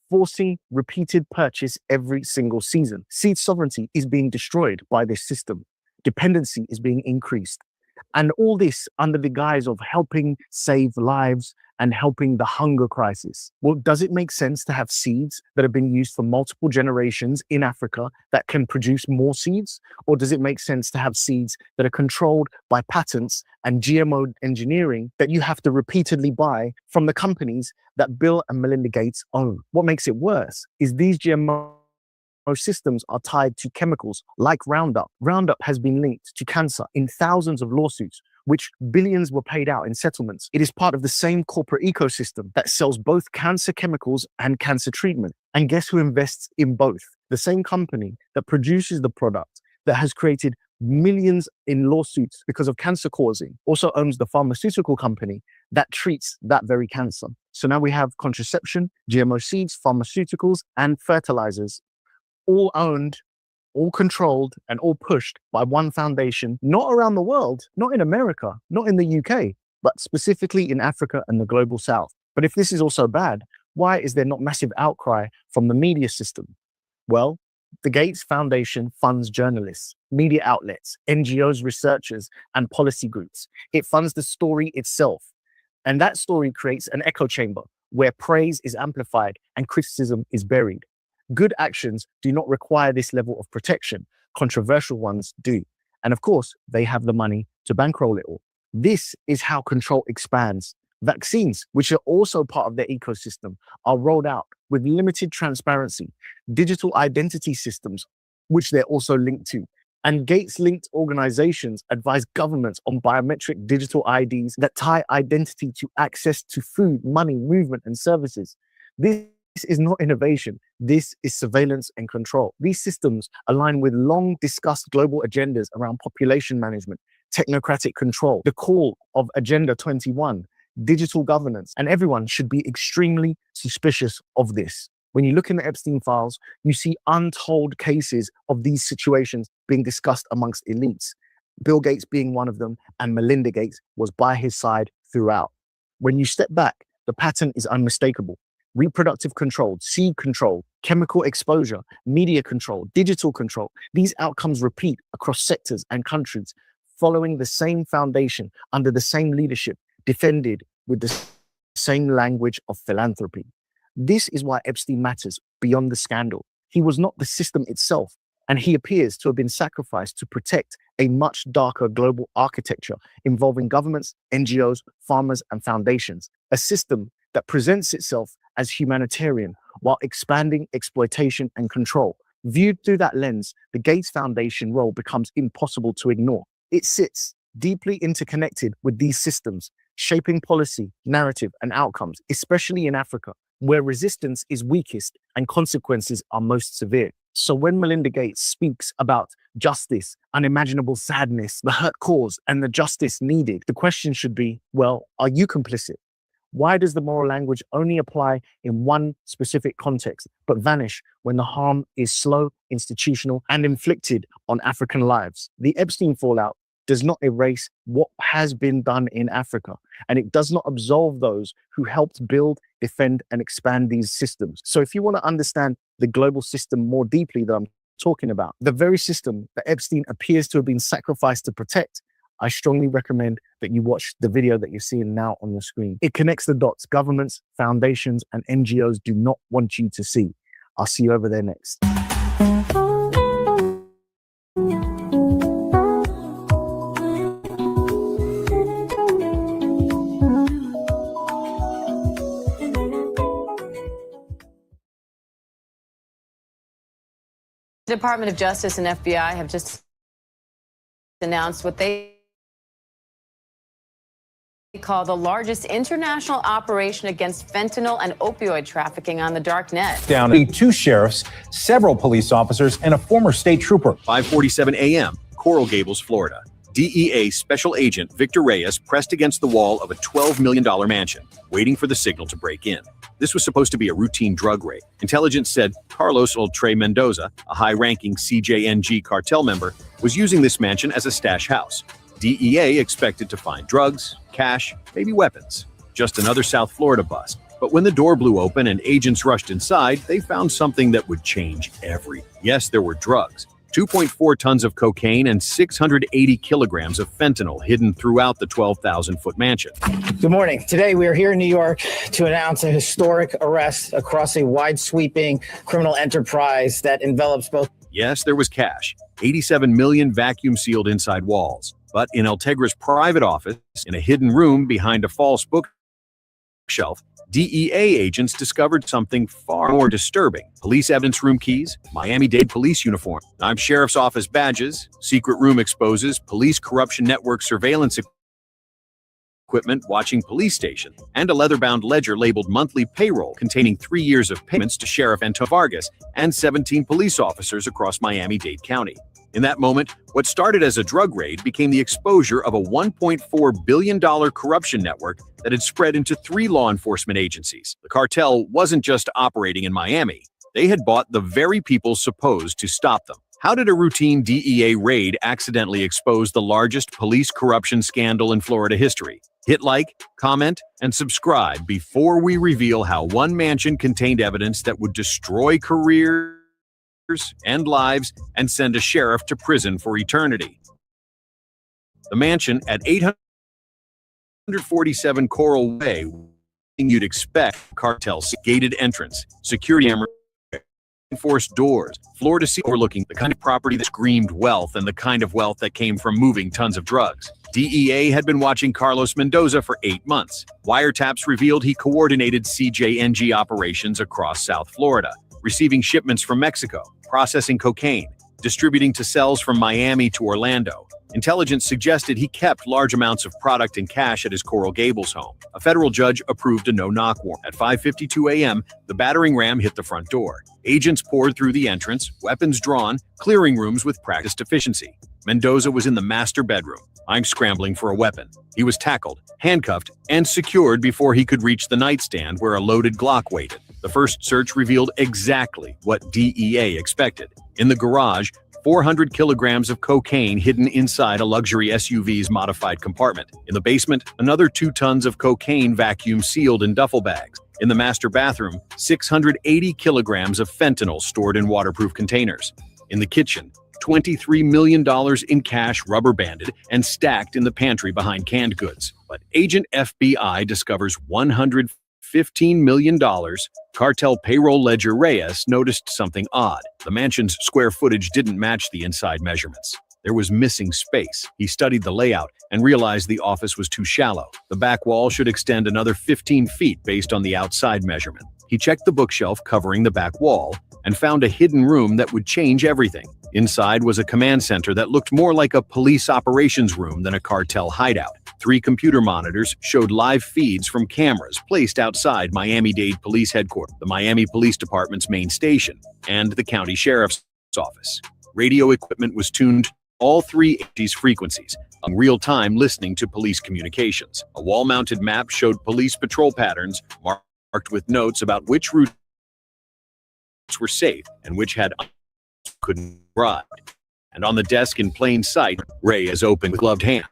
forcing repeated purchase every single season. Seed sovereignty is being destroyed by this system. Dependency is being increased. And all this under the guise of helping save lives and helping the hunger crisis. Well, does it make sense to have seeds that have been used for multiple generations in Africa that can produce more seeds? Or does it make sense to have seeds that are controlled by patents and GMO engineering that you have to repeatedly buy from the companies that Bill and Melinda Gates own? What makes it worse is these GMO systems are tied to chemicals like Roundup. Roundup has been linked to cancer in thousands of lawsuits, which billions were paid out in settlements. It is part of the same corporate ecosystem that sells both cancer chemicals and cancer treatment. And guess who invests in both? The same company that produces the product that has created millions in lawsuits because of cancer causing also owns the pharmaceutical company that treats that very cancer. So now we have contraception, GMO seeds, pharmaceuticals, and fertilizers, all owned, all controlled, and all pushed by one foundation, not around the world, not in America, not in the UK, but specifically in Africa and the global south. But if this is also bad, why is there not massive outcry from the media system? Well, the Gates Foundation funds journalists, media outlets, NGOs, researchers, and policy groups. It funds the story itself. And that story creates an echo chamber where praise is amplified and criticism is buried. Good actions do not require this level of protection. Controversial ones do. And of course, they have the money to bankroll it all. This is how control expands. Vaccines, which are also part of their ecosystem, are rolled out with limited transparency. Digital identity systems, which they're also linked to. And Gates-linked organizations advise governments on biometric digital IDs that tie identity to access to food, money, movement, and services. This is not innovation. This is surveillance and control. These systems align with long discussed global agendas around population management, technocratic control, the call of Agenda 21, digital governance, and everyone should be extremely suspicious of this. When you look in the Epstein files, you see untold cases of these situations being discussed amongst elites. Bill Gates being one of them, and Melinda Gates was by his side throughout. When you step back, the pattern is unmistakable. Reproductive control, seed control, chemical exposure, media control, digital control. These outcomes repeat across sectors and countries, following the same foundation, under the same leadership, defended with the same language of philanthropy. This is why Epstein matters beyond the scandal. He was not the system itself, and he appears to have been sacrificed to protect a much darker global architecture involving governments, NGOs, farmers, and foundations, a system that presents itself as humanitarian while expanding exploitation and control. Viewed through that lens, the Gates Foundation role becomes impossible to ignore. It sits deeply interconnected with these systems, shaping policy, narrative, and outcomes, especially in Africa, where resistance is weakest and consequences are most severe. So when Melinda Gates speaks about justice, unimaginable sadness, the hurt caused, and the justice needed, the question should be, well, are you complicit? Why does the moral language only apply in one specific context, but vanish when the harm is slow, institutional, and inflicted on African lives? The Epstein fallout does not erase what has been done in Africa, and it does not absolve those who helped build, defend, and expand these systems. So if you want to understand the global system more deeply that I'm talking about, the very system that Epstein appears to have been sacrificed to protect, I strongly recommend that you watch the video that you're seeing now on the screen. It connects the dots governments, foundations, and NGOs do not want you to see. I'll see you over there next. The Department of Justice and FBI have just announced what they call the largest international operation against fentanyl and opioid trafficking on the dark net. Downing 2 sheriffs, several police officers, and a former state trooper. 5:47 a.m., Coral Gables, Florida. DEA Special Agent Victor Reyes pressed against the wall of a $12 million mansion, waiting for the signal to break in. This was supposed to be a routine drug raid. Intelligence said Carlos Oltre Mendoza, a high-ranking CJNG cartel member, was using this mansion as a stash house. DEA expected to find drugs, cash, maybe weapons. Just another South Florida bust. But when the door blew open and agents rushed inside, they found something that would change everything. Yes, there were drugs. 2.4 tons of cocaine and 680 kilograms of fentanyl hidden throughout the 12,000-foot mansion. Good morning. Today we are here in New York to announce a historic arrest across a wide-sweeping criminal enterprise that envelops both. Yes, there was cash, 87 million vacuum-sealed inside walls. But in Altegra's private office, in a hidden room behind a false bookshelf, DEA agents discovered something far more disturbing. Police evidence room keys, Miami-Dade police uniform, Naim Sheriff's Office badges, secret room exposes police corruption network surveillance equipment watching police station, and a leather-bound ledger labeled monthly payroll containing 3 years of payments to Sheriff Antonio Vargas and 17 police officers across Miami-Dade County. In that moment, what started as a drug raid became the exposure of a $1.4 billion corruption network that had spread into 3 law enforcement agencies. The cartel wasn't just operating in Miami. They had bought the very people supposed to stop them. How did a routine DEA raid accidentally expose the largest police corruption scandal in Florida history? Hit like, comment, and subscribe before we reveal how one mansion contained evidence that would destroy careers and lives and send a sheriff to prison for eternity. The mansion at 847 Coral Way, you'd expect cartel's gated entrance, security reinforced doors, floor to ceiling overlooking the kind of property that screamed wealth and the kind of wealth that came from moving tons of drugs. DEA had been watching Carlos Mendoza for 8 months. Wiretaps revealed he coordinated CJNG operations across South Florida, receiving shipments from Mexico, processing cocaine, distributing to cells from Miami to Orlando. Intelligence suggested he kept large amounts of product and cash at his Coral Gables home. A federal judge approved a no-knock warrant. At 5:52 a.m., the battering ram hit the front door. Agents poured through the entrance, weapons drawn, clearing rooms with practiced efficiency. Mendoza was in the master bedroom. I'm scrambling for a weapon. He was tackled, handcuffed, and secured before he could reach the nightstand where a loaded Glock waited. The first search revealed exactly what DEA expected. In the garage, 400 kilograms of cocaine hidden inside a luxury SUV's modified compartment. In the basement, another 2 tons of cocaine vacuum sealed in duffel bags. In the master bathroom, 680 kilograms of fentanyl stored in waterproof containers. In the kitchen, $23 million in cash rubber banded and stacked in the pantry behind canned goods. But Agent FBI discovers $115 million. Cartel payroll ledger Reyes noticed something odd. The mansion's square footage didn't match the inside measurements. There was missing space. He studied the layout and realized the office was too shallow. The back wall should extend another 15 feet based on the outside measurement. He checked the bookshelf covering the back wall and found a hidden room that would change everything. Inside was a command center that looked more like a police operations room than a cartel hideout. 3 computer monitors showed live feeds from cameras placed outside Miami-Dade Police Headquarters, the Miami Police Department's main station, and the county sheriff's office. Radio equipment was tuned to all 3 of these frequencies, in real time listening to police communications. A wall-mounted map showed police patrol patterns marked with notes about which routes were safe and which had couldn't ride. And on the desk in plain sight, Reyes opened with gloved hand.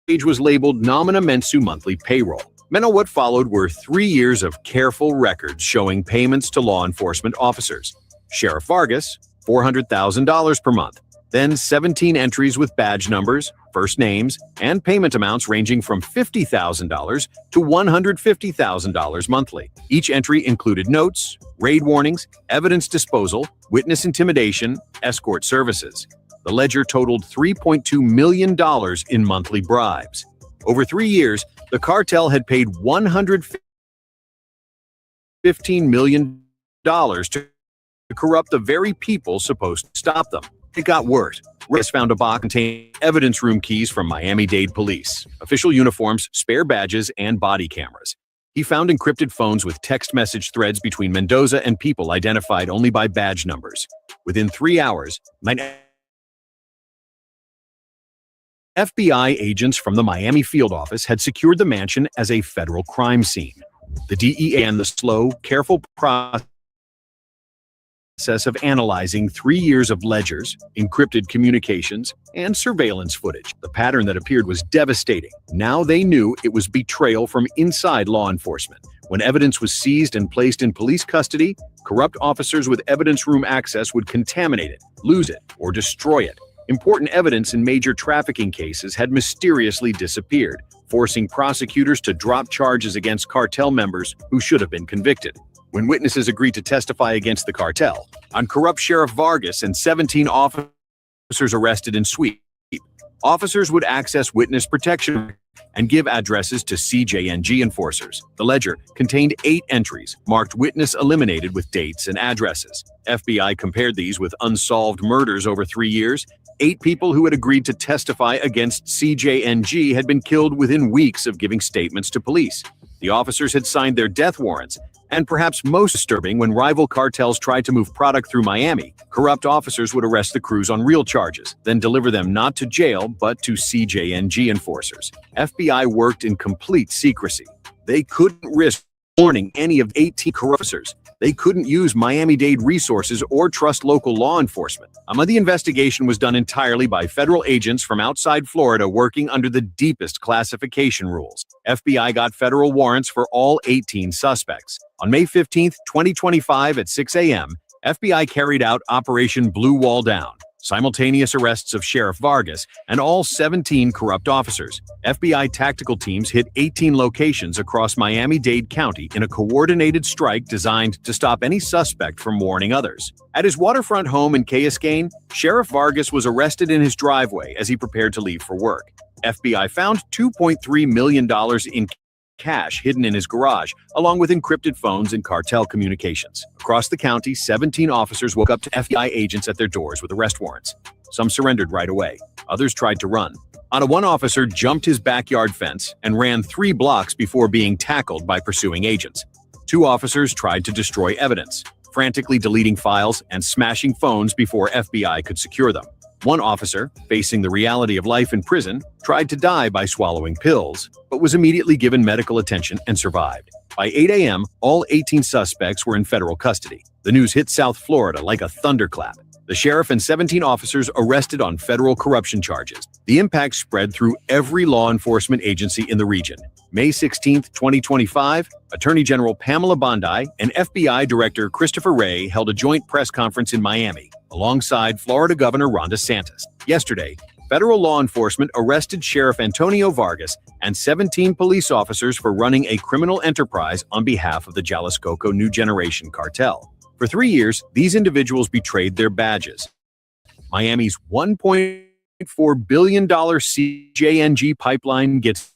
The page was labeled Nomina Mensu Monthly Payroll. Meant what followed were 3 years of careful records showing payments to law enforcement officers. Sheriff Vargas, $400,000 per month. Then 17 entries with badge numbers, first names, and payment amounts ranging from $50,000 to $150,000 monthly. Each entry included notes, raid warnings, evidence disposal, witness intimidation, escort services. The ledger totaled $3.2 million in monthly bribes. Over 3 years, the cartel had paid $115 million to corrupt the very people supposed to stop them. It got worse. Reyes found a box containing evidence room keys from Miami-Dade police, official uniforms, spare badges, and body cameras. He found encrypted phones with text message threads between Mendoza and people identified only by badge numbers. Within 3 hours, FBI agents from the Miami field office had secured the mansion as a federal crime scene. The DEA and the slow, careful process of analyzing 3 years of ledgers, encrypted communications, and surveillance footage. The pattern that appeared was devastating. Now they knew it was betrayal from inside law enforcement. When evidence was seized and placed in police custody, corrupt officers with evidence room access would contaminate it, lose it, or destroy it. Important evidence in major trafficking cases had mysteriously disappeared, forcing prosecutors to drop charges against cartel members who should have been convicted. When witnesses agreed to testify against the cartel, on corrupt Sheriff Vargas and 17 officers arrested in sweep, officers would access witness protection and give addresses to CJNG enforcers. The ledger contained 8 entries, marked witness eliminated with dates and addresses. FBI compared these with unsolved murders over 3 years. 8 people who had agreed to testify against CJNG had been killed within weeks of giving statements to police. The officers had signed their death warrants, and perhaps most disturbing, when rival cartels tried to move product through Miami, corrupt officers would arrest the crews on real charges, then deliver them not to jail, but to CJNG enforcers. FBI worked in complete secrecy. They couldn't risk warning any of 18 corruptors. They couldn't use Miami-Dade resources or trust local law enforcement. The investigation was done entirely by federal agents from outside Florida working under the deepest classification rules. FBI got federal warrants for all 18 suspects. On May 15, 2025 at 6 a.m., FBI carried out Operation Blue Wall Down, simultaneous arrests of Sheriff Vargas and all 17 corrupt officers. FBI tactical teams hit 18 locations across Miami-Dade County in a coordinated strike designed to stop any suspect from warning others. At his waterfront home in Key Biscayne, Sheriff Vargas was arrested in his driveway as he prepared to leave for work. FBI found $2.3 million in cash hidden in his garage, along with encrypted phones and cartel communications. Across the county, 17 officers woke up to FBI agents at their doors with arrest warrants. Some surrendered right away. Others tried to run. One officer jumped his backyard fence and ran 3 blocks before being tackled by pursuing agents. 2 officers tried to destroy evidence, frantically deleting files and smashing phones before FBI could secure them. 1 officer, facing the reality of life in prison, tried to die by swallowing pills, but was immediately given medical attention and survived. By 8 a.m., all 18 suspects were in federal custody. The news hit South Florida like a thunderclap. The sheriff and 17 officers arrested on federal corruption charges. The impact spread through every law enforcement agency in the region. May 16, 2025, Attorney General Pamela Bondi and FBI Director Christopher Wray held a joint press conference in Miami, alongside Florida Governor Ron DeSantis. Yesterday, federal law enforcement arrested Sheriff Antonio Vargas and 17 police officers for running a criminal enterprise on behalf of the Jalisco New Generation cartel. For 3 years, these individuals betrayed their badges. Miami's $1.4 billion CJNG pipeline gets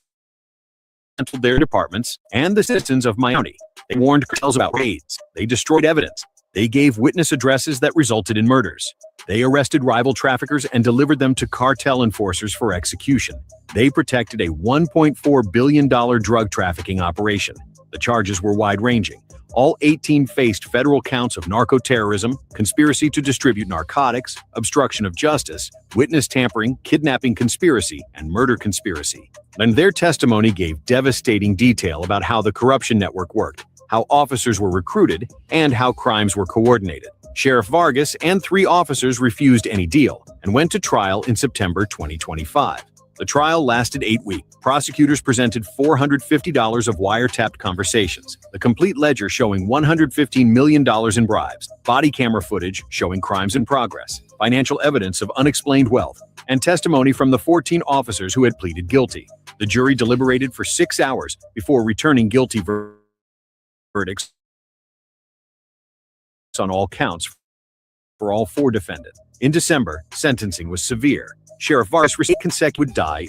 their departments and the citizens of Miami. They warned cartels about raids. They destroyed evidence. They gave witness addresses that resulted in murders. They arrested rival traffickers and delivered them to cartel enforcers for execution. They protected a $1.4 billion drug trafficking operation. The charges were wide-ranging. All 18 faced federal counts of narco-terrorism, conspiracy to distribute narcotics, obstruction of justice, witness tampering, kidnapping conspiracy, and murder conspiracy. And their testimony gave devastating detail about how the corruption network worked, how officers were recruited, and how crimes were coordinated. Sheriff Vargas and 3 officers refused any deal and went to trial in September 2025. The trial lasted 8 weeks. Prosecutors presented $450 of wiretapped conversations, the complete ledger showing $115 million in bribes, body camera footage showing crimes in progress, financial evidence of unexplained wealth, and testimony from the 14 officers who had pleaded guilty. The jury deliberated for 6 hours before returning guilty verdicts on all counts for all 4 defendants. In December, sentencing was severe. Sheriff Vargas received consecutive die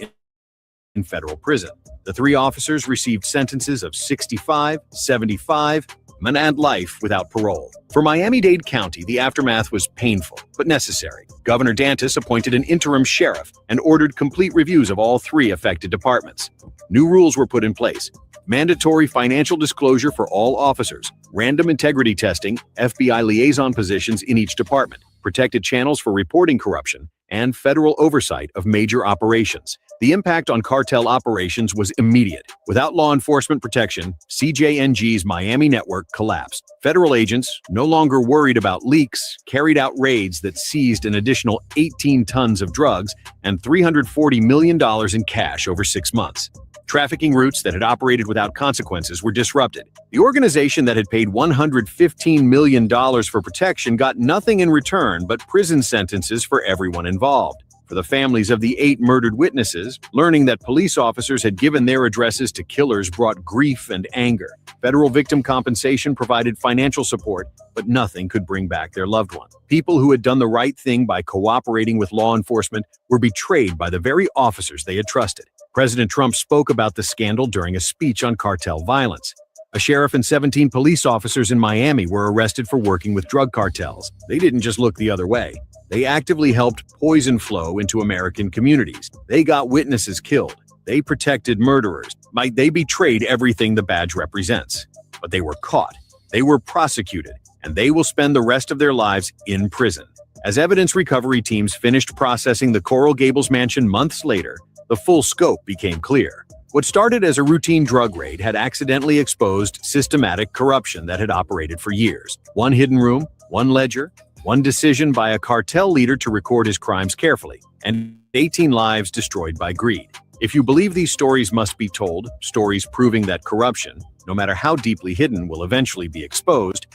in federal prison. The 3 officers received sentences of 65, 75, and life without parole. For Miami-Dade County, the aftermath was painful, but necessary. Governor DeSantis appointed an interim sheriff and ordered complete reviews of all 3 affected departments. New rules were put in place. Mandatory financial disclosure for all officers, random integrity testing, FBI liaison positions in each department, protected channels for reporting corruption, and federal oversight of major operations. The impact on cartel operations was immediate. Without law enforcement protection, CJNG's Miami network collapsed. Federal agents, no longer worried about leaks, carried out raids that seized an additional 18 tons of drugs and $340 million in cash over 6 months. Trafficking routes that had operated without consequences were disrupted. The organization that had paid $115 million for protection got nothing in return but prison sentences for everyone involved. For the families of the 8 murdered witnesses, learning that police officers had given their addresses to killers brought grief and anger. Federal victim compensation provided financial support, but nothing could bring back their loved one. People who had done the right thing by cooperating with law enforcement were betrayed by the very officers they had trusted. President Trump spoke about the scandal during a speech on cartel violence. A sheriff and 17 police officers in Miami were arrested for working with drug cartels. They didn't just look the other way. They actively helped poison flow into American communities. They got witnesses killed. They protected murderers. They betrayed everything the badge represents. But they were caught. They were prosecuted. And they will spend the rest of their lives in prison. As evidence recovery teams finished processing the Coral Gables mansion months later, the full scope became clear. What started as a routine drug raid had accidentally exposed systematic corruption that had operated for years. One hidden room, one ledger, one decision by a cartel leader to record his crimes carefully, and 18 lives destroyed by greed. If you believe these stories must be told, stories proving that corruption, no matter how deeply hidden, will eventually be exposed,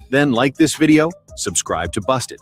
then like this video, subscribe to Busted.